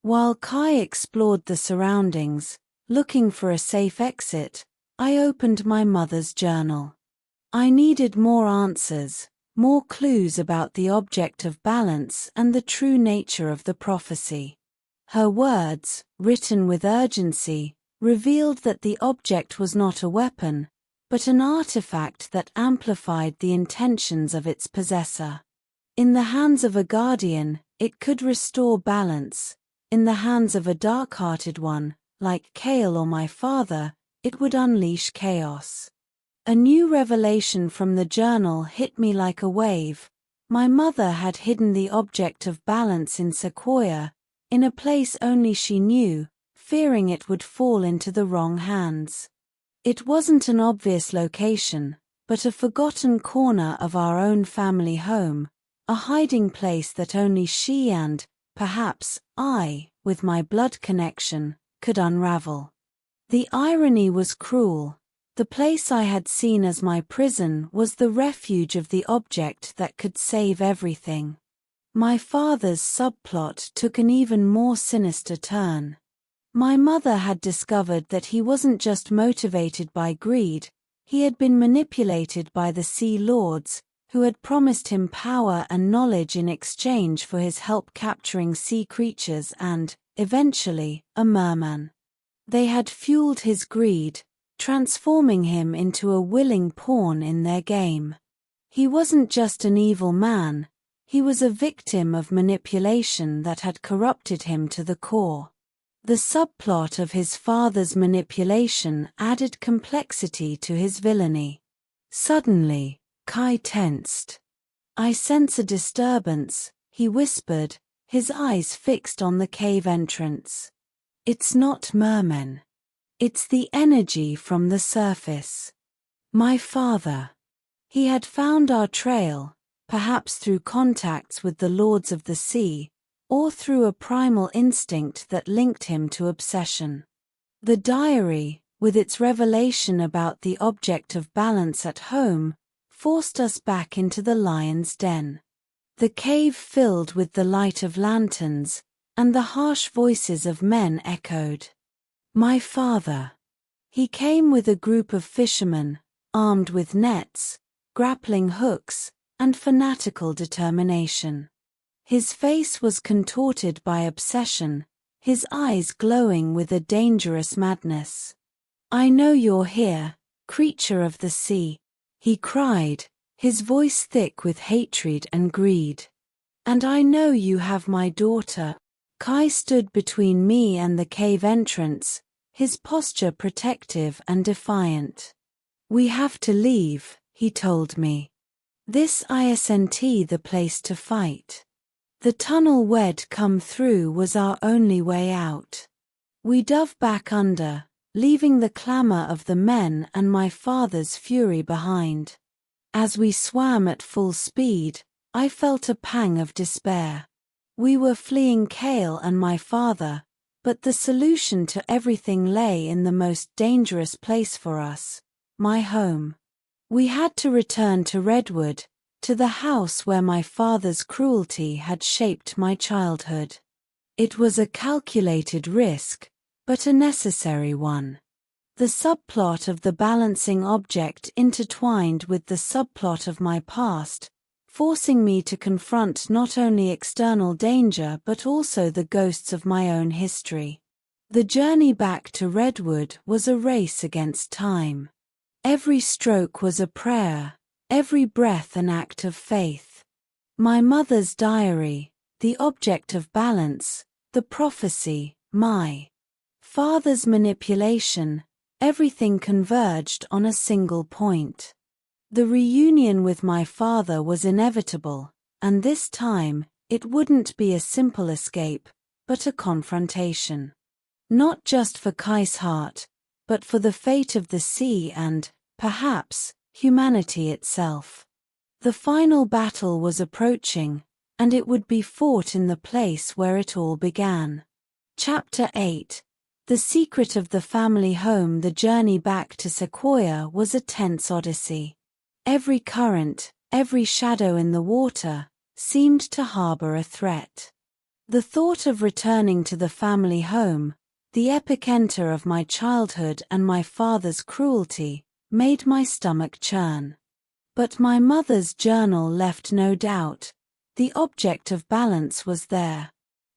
While Kai explored the surroundings, looking for a safe exit, I opened my mother's journal. I needed more answers, more clues about the object of balance and the true nature of the prophecy. Her words, written with urgency, revealed that the object was not a weapon, but an artifact that amplified the intentions of its possessor. In the hands of a guardian, it could restore balance. In the hands of a dark-hearted one, like Kale or my father, it would unleash chaos. A new revelation from the journal hit me like a wave. My mother had hidden the object of balance in Sequoia, in a place only she knew, fearing it would fall into the wrong hands. It wasn't an obvious location, but a forgotten corner of our own family home, a hiding place that only she and, perhaps, I, with my blood connection, could unravel. The irony was cruel. The place I had seen as my prison was the refuge of the object that could save everything. My father's subplot took an even more sinister turn. My mother had discovered that he wasn't just motivated by greed, he had been manipulated by the Sea Lords, who had promised him power and knowledge in exchange for his help capturing sea creatures and, eventually, a merman. They had fueled his greed, transforming him into a willing pawn in their game. He wasn't just an evil man, he was a victim of manipulation that had corrupted him to the core. The subplot of his father's manipulation added complexity to his villainy. Suddenly, Kai tensed. "I sense a disturbance," he whispered, his eyes fixed on the cave entrance. "It's not mermen. It's the energy from the surface." My father. He had found our trail, perhaps through contacts with the Lords of the Sea, or through a primal instinct that linked him to obsession. The diary, with its revelation about the object of balance at home, forced us back into the lion's den. The cave filled with the light of lanterns, and the harsh voices of men echoed. My father. He came with a group of fishermen, armed with nets, grappling hooks, and fanatical determination. His face was contorted by obsession, his eyes glowing with a dangerous madness. "I know you're here, creature of the sea," he cried, his voice thick with hatred and greed. "And I know you have my daughter." Kai stood between me and the cave entrance, his posture protective and defiant. "We have to leave," he told me. "This isn't the place to fight." The tunnel we'd come through was our only way out. We dove back under, leaving the clamor of the men and my father's fury behind. As we swam at full speed, I felt a pang of despair. We were fleeing Kale and my father, But the solution to everything lay in the most dangerous place for us, my home. We had to return to Redwood, to the house where my father's cruelty had shaped my childhood. It was a calculated risk, but a necessary one. The subplot of the balancing object intertwined with the subplot of my past, forcing me to confront not only external danger but also the ghosts of my own history. The journey back to Redwood was a race against time. Every stroke was a prayer, every breath an act of faith. My mother's diary, the object of balance, the prophecy, my father's manipulation, everything converged on a single point. The reunion with my father was inevitable, and this time, it wouldn't be a simple escape, but a confrontation. Not just for Kai's heart, but for the fate of the sea and, perhaps, humanity itself. The final battle was approaching, and it would be fought in the place where it all began. Chapter 8. The secret of the family home. The journey back to Sequoia was a tense odyssey. Every current, every shadow in the water, seemed to harbor a threat. The thought of returning to the family home, the epicenter of my childhood and my father's cruelty, made my stomach churn. But my mother's journal left no doubt. The object of balance was there.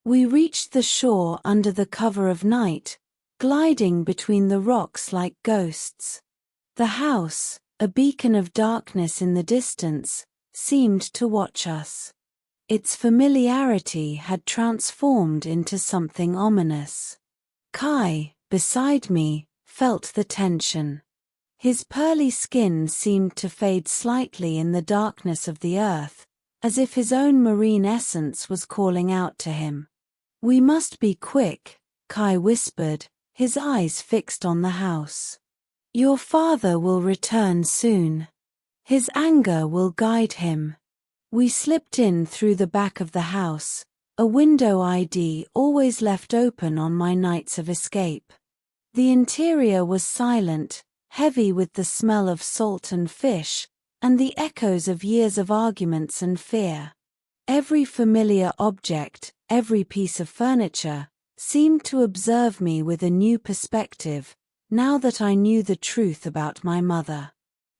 We reached the shore under the cover of night, gliding between the rocks like ghosts. The house, a beacon of darkness in the distance, seemed to watch us. Its familiarity had transformed into something ominous. Kai, beside me, felt the tension. His pearly skin seemed to fade slightly in the darkness of the earth, as if his own marine essence was calling out to him. "We must be quick," Kai whispered, his eyes fixed on the house. "Your father will return soon. His anger will guide him." We slipped in through the back of the house, a window ID always left open on my nights of escape. The interior was silent, heavy with the smell of salt and fish, and the echoes of years of arguments and fear. Every familiar object, every piece of furniture, seemed to observe me with a new perspective, now that I knew the truth about my mother.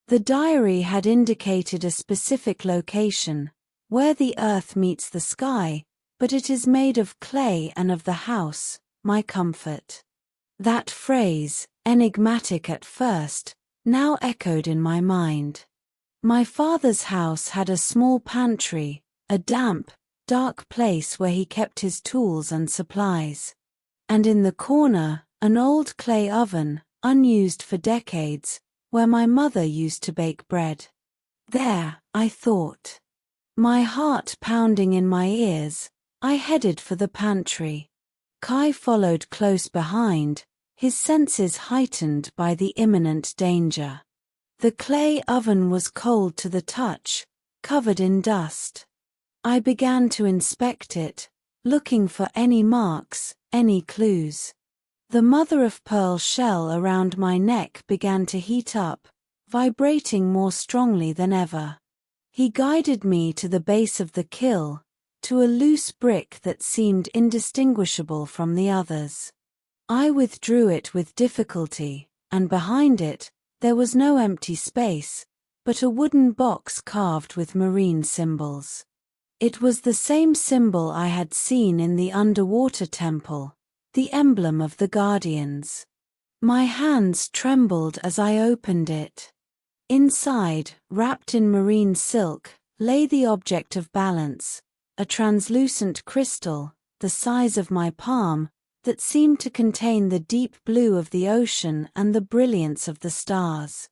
The diary had indicated a specific location, where the earth meets the sky, but it is made of clay and of the house, my comfort. That phrase, enigmatic at first, now echoed in my mind. My father's house had a small pantry, a damp, dark place where he kept his tools and supplies. And in the corner, an old clay oven, unused for decades, where my mother used to bake bread. There, I thought. My heart pounding in my ears, I headed for the pantry. Kai followed close behind, his senses heightened by the imminent danger. The clay oven was cold to the touch, covered in dust. I began to inspect it, looking for any marks, any clues. The mother-of-pearl shell around my neck began to heat up, vibrating more strongly than ever. He guided me to the base of the kill, to a loose brick that seemed indistinguishable from the others. I withdrew it with difficulty, and behind it, there was no empty space, but a wooden box carved with marine symbols. It was the same symbol I had seen in the underwater temple, the emblem of the Guardians. My hands trembled as I opened it. Inside, wrapped in marine silk, lay the object of balance, a translucent crystal, the size of my palm, that seemed to contain the deep blue of the ocean and the brilliance of the stars.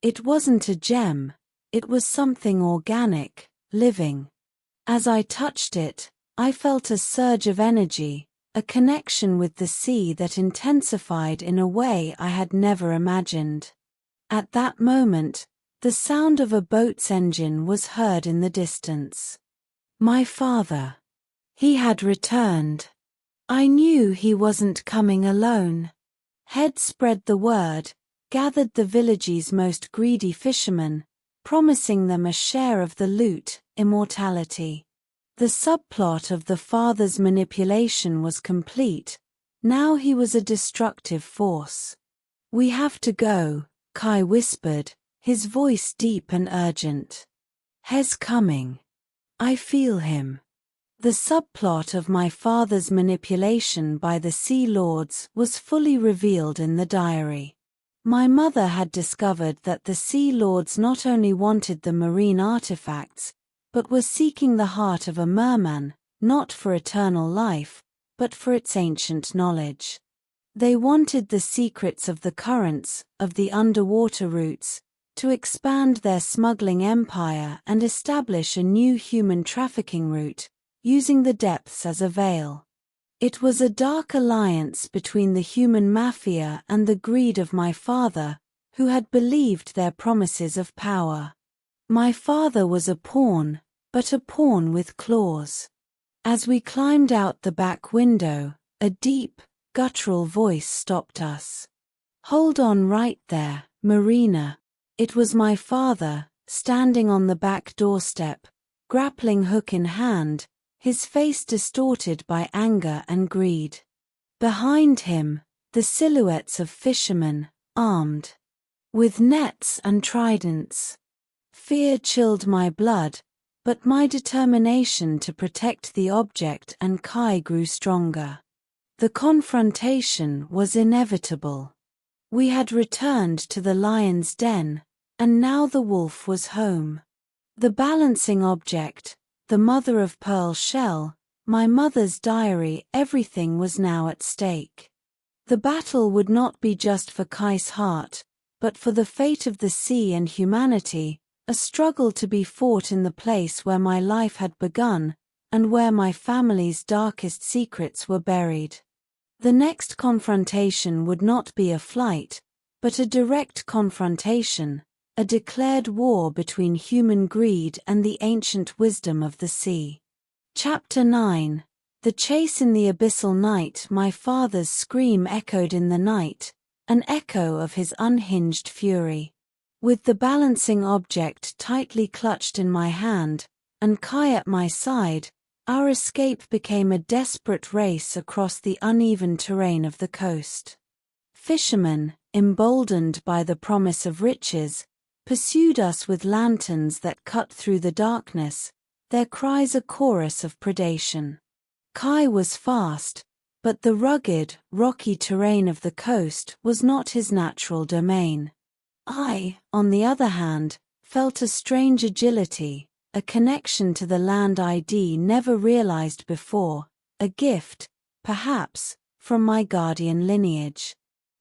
It wasn't a gem, it was something organic, living. As I touched it, I felt a surge of energy, a connection with the sea that intensified in a way I had never imagined. At that moment, the sound of a boat's engine was heard in the distance. My father. He had returned. I knew he wasn't coming alone. Head spread the word, gathered the village's most greedy fishermen, promising them a share of the loot, immortality. The subplot of the father's manipulation was complete. Now he was a destructive force. We have to go, Kai whispered, his voice deep and urgent. He's coming. I feel him. The subplot of my father's manipulation by the Sea Lords was fully revealed in the diary. My mother had discovered that the Sea Lords not only wanted the marine artifacts, but were seeking the heart of a merman, not for eternal life, but for its ancient knowledge. They wanted the secrets of the currents, of the underwater routes, to expand their smuggling empire and establish a new human trafficking route, using the depths as a veil. It was a dark alliance between the human mafia and the greed of my father, who had believed their promises of power. My father was a pawn, but a pawn with claws. As we climbed out the back window, a deep, guttural voice stopped us. Hold on right there, Marina. It was my father, standing on the back doorstep, grappling hook in hand, his face distorted by anger and greed. Behind him, the silhouettes of fishermen, armed with nets and tridents. Fear chilled my blood, but my determination to protect the object and Kai grew stronger. The confrontation was inevitable. We had returned to the lion's den, and now the wolf was home. The balancing object, the mother of pearl shell, my mother's diary, everything was now at stake. The battle would not be just for Kai's heart, but for the fate of the sea and humanity, a struggle to be fought in the place where my life had begun, and where my family's darkest secrets were buried. The next confrontation would not be a flight, but a direct confrontation, a declared war between human greed and the ancient wisdom of the sea. Chapter 9. The chase in the abyssal night. My father's scream echoed in the night, an echo of his unhinged fury. With the balancing object tightly clutched in my hand, and Kai at my side, our escape became a desperate race across the uneven terrain of the coast. Fishermen, emboldened by the promise of riches, pursued us with lanterns that cut through the darkness, their cries a chorus of predation. Kai was fast, but the rugged, rocky terrain of the coast was not his natural domain. I, on the other hand, felt a strange agility, a connection to the land I'd never realized before, a gift, perhaps, from my guardian lineage.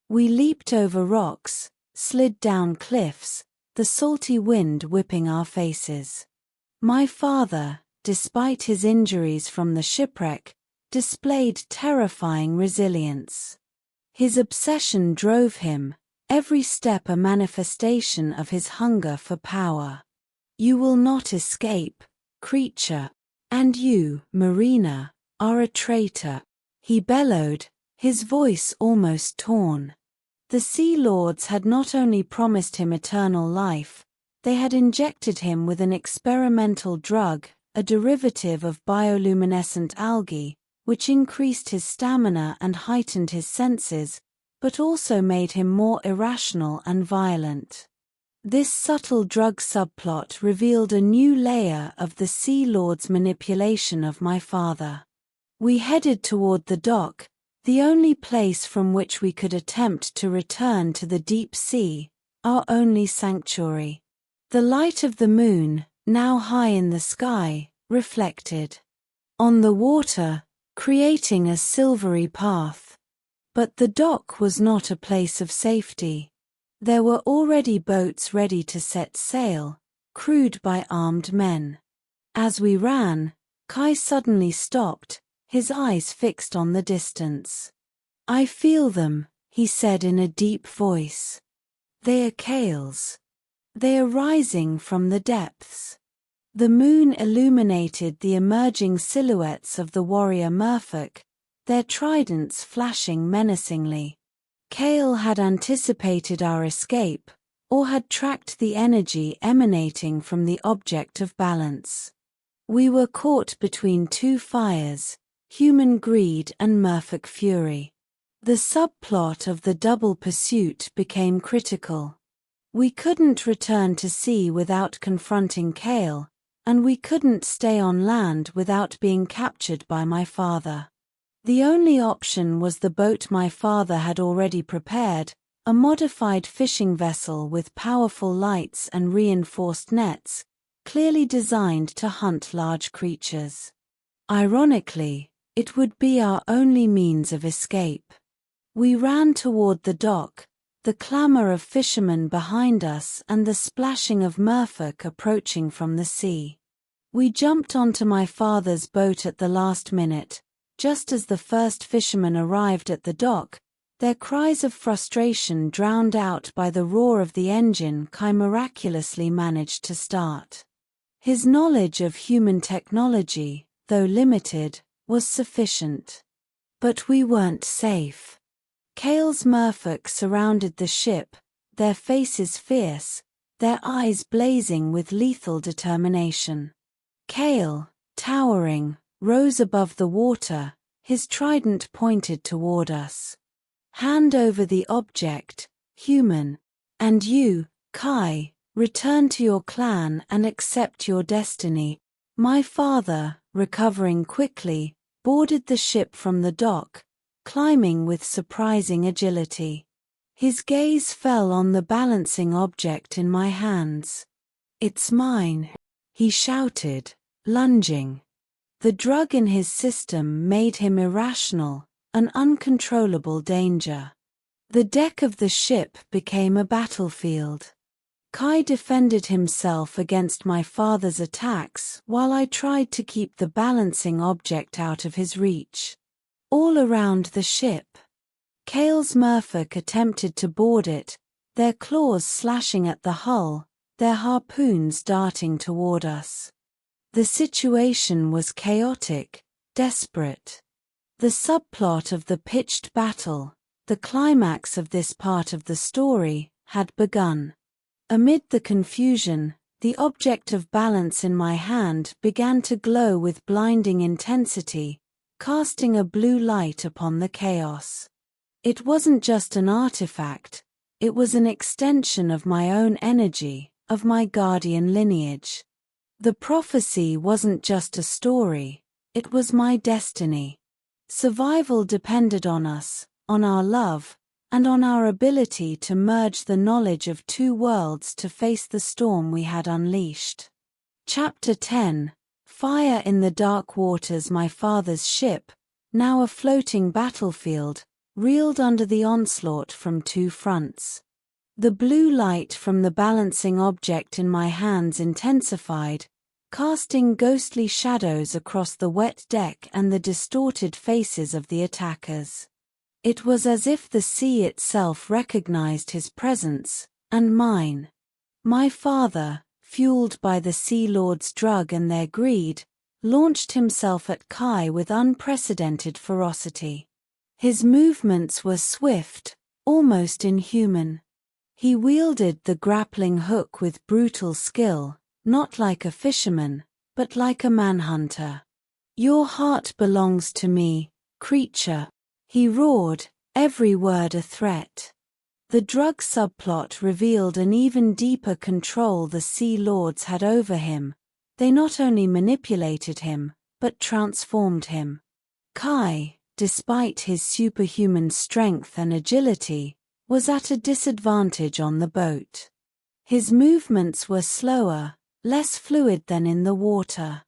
We leaped over rocks, slid down cliffs, the salty wind whipping our faces. My father, despite his injuries from the shipwreck, displayed terrifying resilience. His obsession drove him, every step a manifestation of his hunger for power. You will not escape, creature. And you, Marina, are a traitor, he bellowed, his voice almost torn. The Sea Lords had not only promised him eternal life, they had injected him with an experimental drug, a derivative of bioluminescent algae, which increased his stamina and heightened his senses, but also made him more irrational and violent. This subtle drug subplot revealed a new layer of the Sea Lord's manipulation of my father. We headed toward the dock, the only place from which we could attempt to return to the deep sea, our only sanctuary. The light of the moon, now high in the sky, reflected on the water, creating a silvery path. But the dock was not a place of safety. There were already boats ready to set sail, crewed by armed men. As we ran, Kai suddenly stopped, his eyes fixed on the distance. I feel them, he said in a deep voice. They are Kales. They are rising from the depths. The moon illuminated the emerging silhouettes of the warrior merfolk, their tridents flashing menacingly. Kale had anticipated our escape, or had tracked the energy emanating from the object of balance. We were caught between two fires, human greed and merfolk fury. The subplot of the double pursuit became critical. We couldn't return to sea without confronting Kale, and we couldn't stay on land without being captured by my father. The only option was the boat my father had already prepared, a modified fishing vessel with powerful lights and reinforced nets, clearly designed to hunt large creatures. Ironically, it would be our only means of escape. We ran toward the dock, the clamor of fishermen behind us and the splashing of merfolk approaching from the sea. We jumped onto my father's boat at the last minute, just as the first fishermen arrived at the dock, their cries of frustration drowned out by the roar of the engine Kai miraculously managed to start. His knowledge of human technology, though limited, was sufficient. But we weren't safe. Kale's merfolk surrounded the ship, their faces fierce, their eyes blazing with lethal determination. Kale, towering, rose above the water, his trident pointed toward us. "Hand over the object, human. And you, Kai, return to your clan and accept your destiny." My father, recovering quickly, boarded the ship from the dock, climbing with surprising agility. His gaze fell on the balancing object in my hands. "It's mine," he shouted, lunging. The drug in his system made him irrational, an uncontrollable danger. The deck of the ship became a battlefield. Kai defended himself against my father's attacks while I tried to keep the balancing object out of his reach. All around the ship, Kale's merfolk attempted to board it, their claws slashing at the hull, their harpoons darting toward us. The situation was chaotic, desperate. The subplot of the pitched battle, the climax of this part of the story, had begun. Amid the confusion, the object of balance in my hand began to glow with blinding intensity, casting a blue light upon the chaos. It wasn't just an artifact, it was an extension of my own energy, of my guardian lineage. The prophecy wasn't just a story, it was my destiny. Survival depended on us, on our love, and on our ability to merge the knowledge of two worlds to face the storm we had unleashed. Chapter 10: Fire in the dark waters. My father's ship, now a floating battlefield, reeled under the onslaught from two fronts. The blue light from the balancing object in my hands intensified, casting ghostly shadows across the wet deck and the distorted faces of the attackers. It was as if the sea itself recognized his presence, and mine. My father, fueled by the Sea Lord's drug and their greed, launched himself at Kai with unprecedented ferocity. His movements were swift, almost inhuman. He wielded the grappling hook with brutal skill, not like a fisherman, but like a manhunter. "Your heart belongs to me, creature," he roared, every word a threat. The drug subplot revealed an even deeper control the Sea Lords had over him. They not only manipulated him, but transformed him. Kai, despite his superhuman strength and agility, was at a disadvantage on the boat. His movements were slower, less fluid than in the water.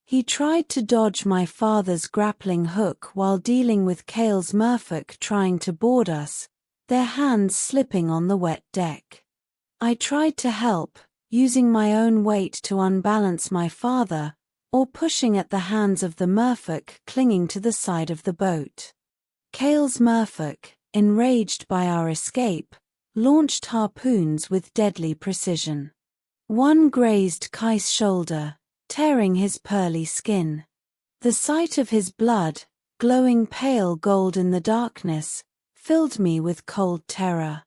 He tried to dodge my father's grappling hook while dealing with Kale's merfolk trying to board us, their hands slipping on the wet deck. I tried to help, using my own weight to unbalance my father, or pushing at the hands of the merfolk clinging to the side of the boat. Kale's merfolk, enraged by our escape, launched harpoons with deadly precision. One grazed Kai's shoulder, tearing his pearly skin. The sight of his blood, glowing pale gold in the darkness, filled me with cold terror.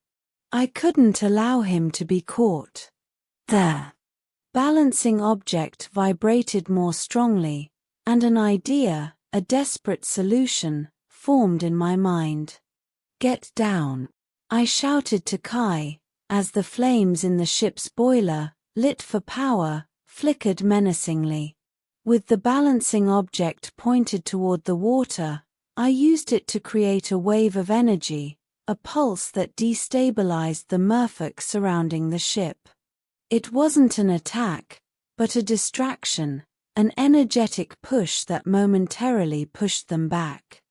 I couldn't allow him to be caught. The balancing object vibrated more strongly, and an idea, a desperate solution, formed in my mind. "Get down," I shouted to Kai, as the flames in the ship's boiler, lit for power, flickered menacingly. With the balancing object pointed toward the water, I used it to create a wave of energy, a pulse that destabilized the merfolk surrounding the ship. It wasn't an attack, but a distraction, an energetic push that momentarily pushed them back.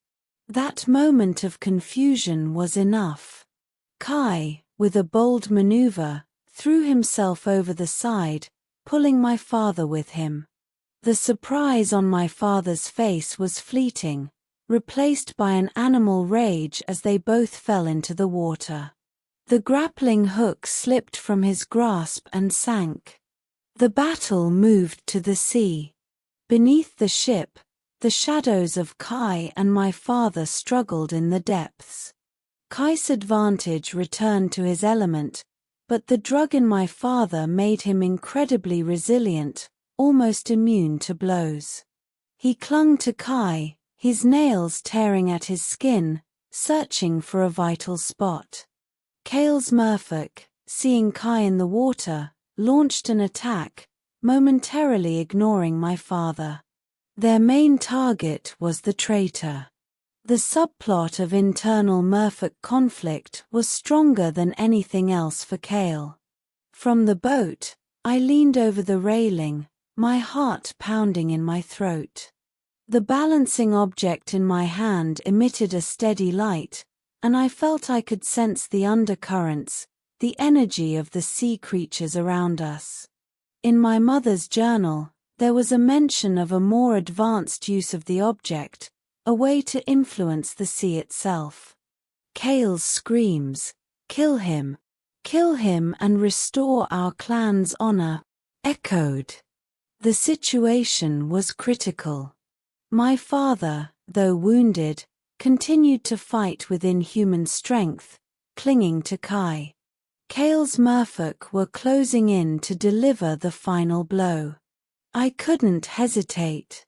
That moment of confusion was enough. Kai, with a bold maneuver, threw himself over the side, pulling my father with him. The surprise on my father's face was fleeting, replaced by an animal rage as they both fell into the water. The grappling hook slipped from his grasp and sank. The battle moved to the sea. Beneath the ship, the shadows of Kai and my father struggled in the depths. Kai's advantage returned to his element, but the drug in my father made him incredibly resilient, almost immune to blows. He clung to Kai, his nails tearing at his skin, searching for a vital spot. Kale's merfolk, seeing Kai in the water, launched an attack, momentarily ignoring my father. Their main target was the traitor. The subplot of internal merfolk conflict was stronger than anything else for Kale. From the boat, I leaned over the railing, my heart pounding in my throat. The balancing object in my hand emitted a steady light, and I felt I could sense the undercurrents, the energy of the sea creatures around us. In my mother's journal, there was a mention of a more advanced use of the object, a way to influence the sea itself. Kale's screams, kill him and restore our clan's honor," echoed. The situation was critical. My father, though wounded, continued to fight with inhuman strength, clinging to Kai. Kale's merfolk were closing in to deliver the final blow. I couldn't hesitate.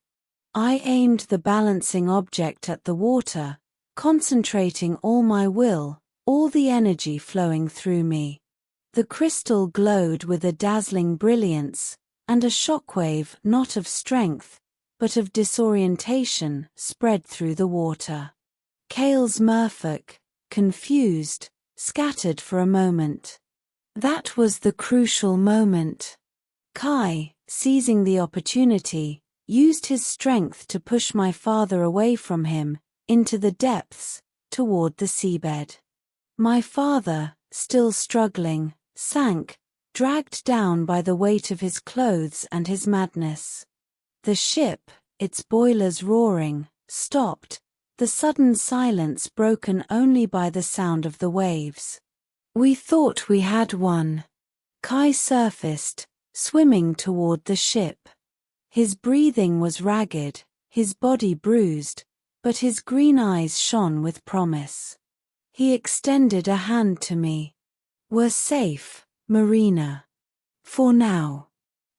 I aimed the balancing object at the water, concentrating all my will, all the energy flowing through me. The crystal glowed with a dazzling brilliance, and a shockwave not of strength, but of disorientation, spread through the water. Kale's merfolk, confused, scattered for a moment. That was the crucial moment. Kai, seizing the opportunity, used his strength to push my father away from him, into the depths, toward the seabed. My father, still struggling, sank, dragged down by the weight of his clothes and his madness. The ship, its boilers roaring, stopped, the sudden silence broken only by the sound of the waves. We thought we had won. Kai surfaced, swimming toward the ship. His breathing was ragged, his body bruised, but his green eyes shone with promise. He extended a hand to me. "We're safe, Marina. For now."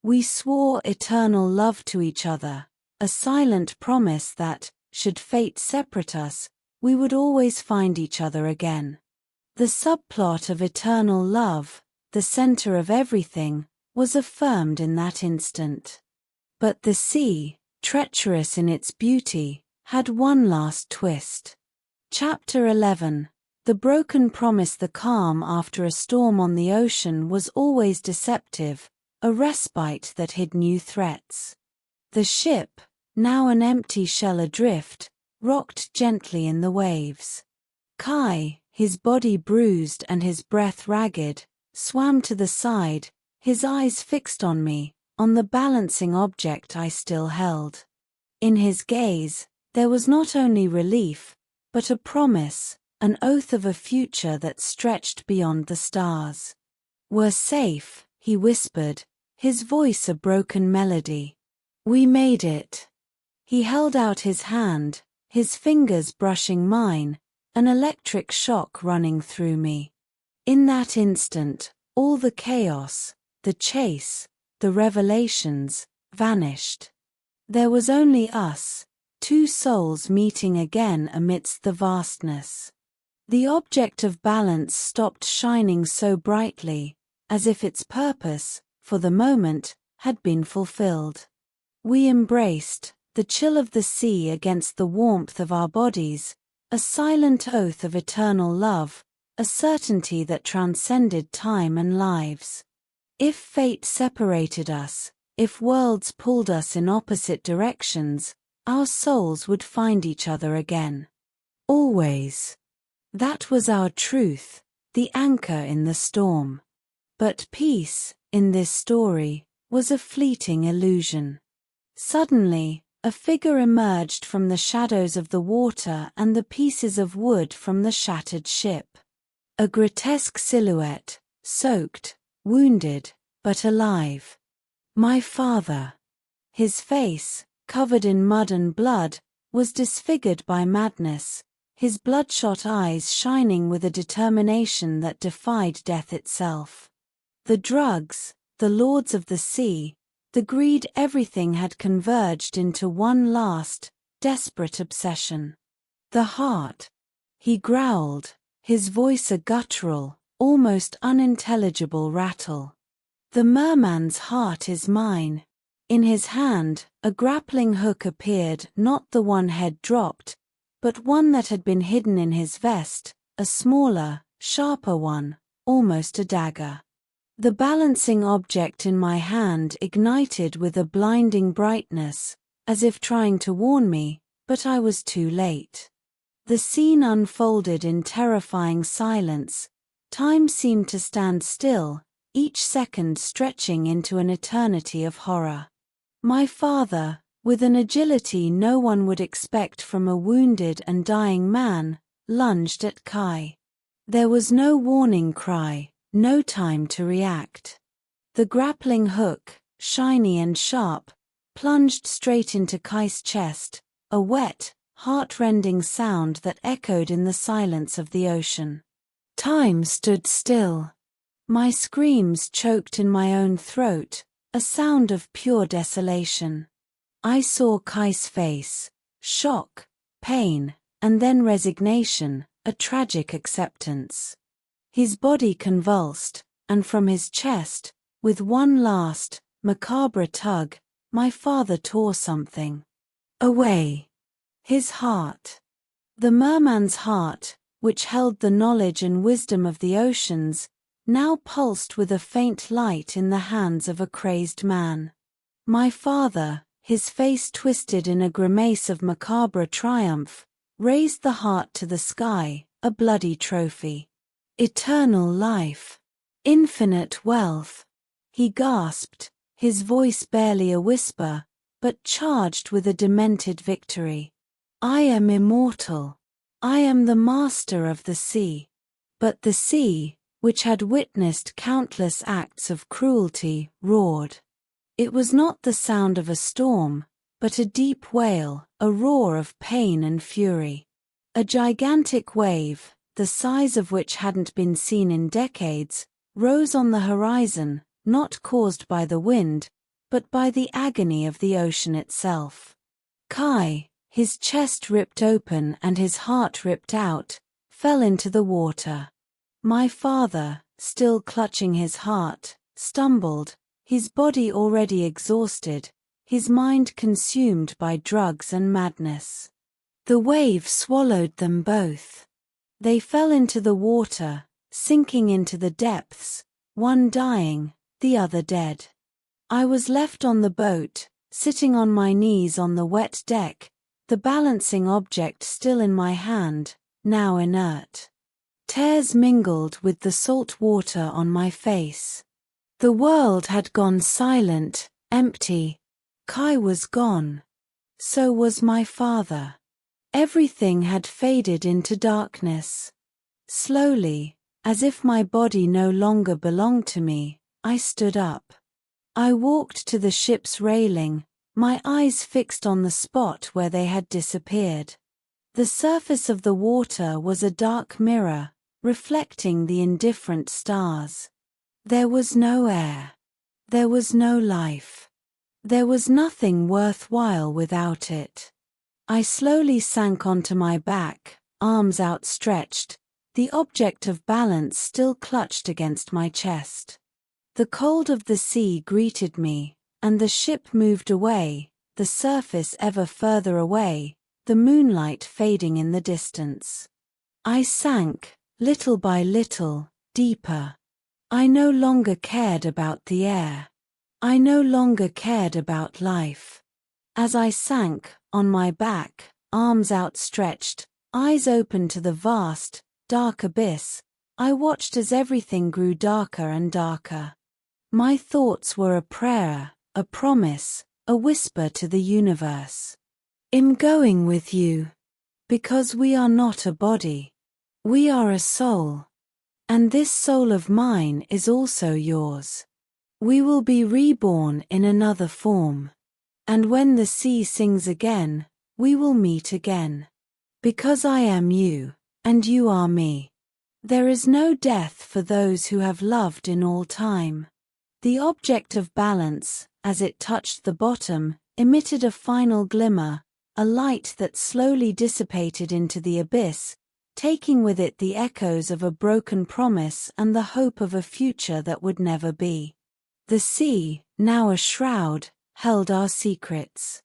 We swore eternal love to each other, a silent promise that, should fate separate us, we would always find each other again. The subplot of eternal love, the center of everything, was affirmed in that instant. But the sea, treacherous in its beauty, had one last twist. Chapter 11. The broken promise. The calm after a storm on the ocean was always deceptive, a respite that hid new threats. The ship, now an empty shell adrift, rocked gently in the waves. Kai, his body bruised and his breath ragged, swam to the side, his eyes fixed on me, on the balancing object I still held. In his gaze, there was not only relief, but a promise, an oath of a future that stretched beyond the stars. "We're safe," he whispered, his voice a broken melody. "We made it." He held out his hand, his fingers brushing mine, an electric shock running through me. In that instant, all the chaos, the chase, the revelations, vanished. There was only us, two souls meeting again amidst the vastness. The object of balance stopped shining so brightly, as if its purpose, for the moment, had been fulfilled. We embraced, the chill of the sea against the warmth of our bodies, a silent oath of eternal love, a certainty that transcended time and lives. If fate separated us, if worlds pulled us in opposite directions, our souls would find each other again. Always. That was our truth, the anchor in the storm. But peace, in this story, was a fleeting illusion. Suddenly, a figure emerged from the shadows of the water and the pieces of wood from the shattered ship. A grotesque silhouette, soaked, wounded, but alive. My father. His face, covered in mud and blood, was disfigured by madness, his bloodshot eyes shining with a determination that defied death itself. The drugs, the lords of the sea, the greed, everything had converged into one last, desperate obsession. The heart. He growled, his voice a guttural, almost unintelligible rattle. The merman's heart is mine. In his hand, a grappling hook appeared, not the one head dropped, but one that had been hidden in his vest, a smaller, sharper one, almost a dagger. The balancing object in my hand ignited with a blinding brightness, as if trying to warn me, but I was too late. The scene unfolded in terrifying silence. Time seemed to stand still, each second stretching into an eternity of horror. My father, with an agility no one would expect from a wounded and dying man, lunged at Kai. There was no warning cry, no time to react. The grappling hook, shiny and sharp, plunged straight into Kai's chest, a wet, heart-rending sound that echoed in the silence of the ocean. Time stood still. My screams choked in my own throat, a sound of pure desolation. I saw Kai's face, shock, pain, and then resignation, a tragic acceptance. His body convulsed, and from his chest, with one last, macabre tug, my father tore something away. His heart. The merman's heart, which held the knowledge and wisdom of the oceans, now pulsed with a faint light in the hands of a crazed man. My father, his face twisted in a grimace of macabre triumph, raised the heart to the sky, a bloody trophy. Eternal life. Infinite wealth. He gasped, his voice barely a whisper, but charged with a demented victory. I am immortal. I am the master of the sea. But the sea, which had witnessed countless acts of cruelty, roared. It was not the sound of a storm, but a deep wail, a roar of pain and fury. A gigantic wave, the size of which hadn't been seen in decades, rose on the horizon, not caused by the wind, but by the agony of the ocean itself. Kai, his chest ripped open and his heart ripped out, fell into the water. My father, still clutching his heart, stumbled, his body already exhausted, his mind consumed by drugs and madness. The wave swallowed them both. They fell into the water, sinking into the depths, one dying, the other dead. I was left on the boat, sitting on my knees on the wet deck, the balancing object still in my hand, now inert. Tears mingled with the salt water on my face. The world had gone silent, empty. Kai was gone. So was my father. Everything had faded into darkness. Slowly, as if my body no longer belonged to me, I stood up. I walked to the ship's railing, my eyes fixed on the spot where they had disappeared. The surface of the water was a dark mirror, reflecting the indifferent stars. There was no air. There was no life. There was nothing worthwhile without it. I slowly sank onto my back, arms outstretched, the object of balance still clutched against my chest. The cold of the sea greeted me, and the ship moved away, the surface ever further away, the moonlight fading in the distance. I sank, little by little, deeper. I no longer cared about the air. I no longer cared about life. As I sank, on my back, arms outstretched, eyes open to the vast, dark abyss, I watched as everything grew darker and darker. My thoughts were a prayer, a promise, a whisper to the universe. I'm going with you. Because we are not a body. We are a soul. And this soul of mine is also yours. We will be reborn in another form. And when the sea sings again, we will meet again. Because I am you, and you are me. There is no death for those who have loved in all time. The object of balance, as it touched the bottom, emitted a final glimmer, a light that slowly dissipated into the abyss, taking with it the echoes of a broken promise and the hope of a future that would never be. The sea, now a shroud, held our secrets.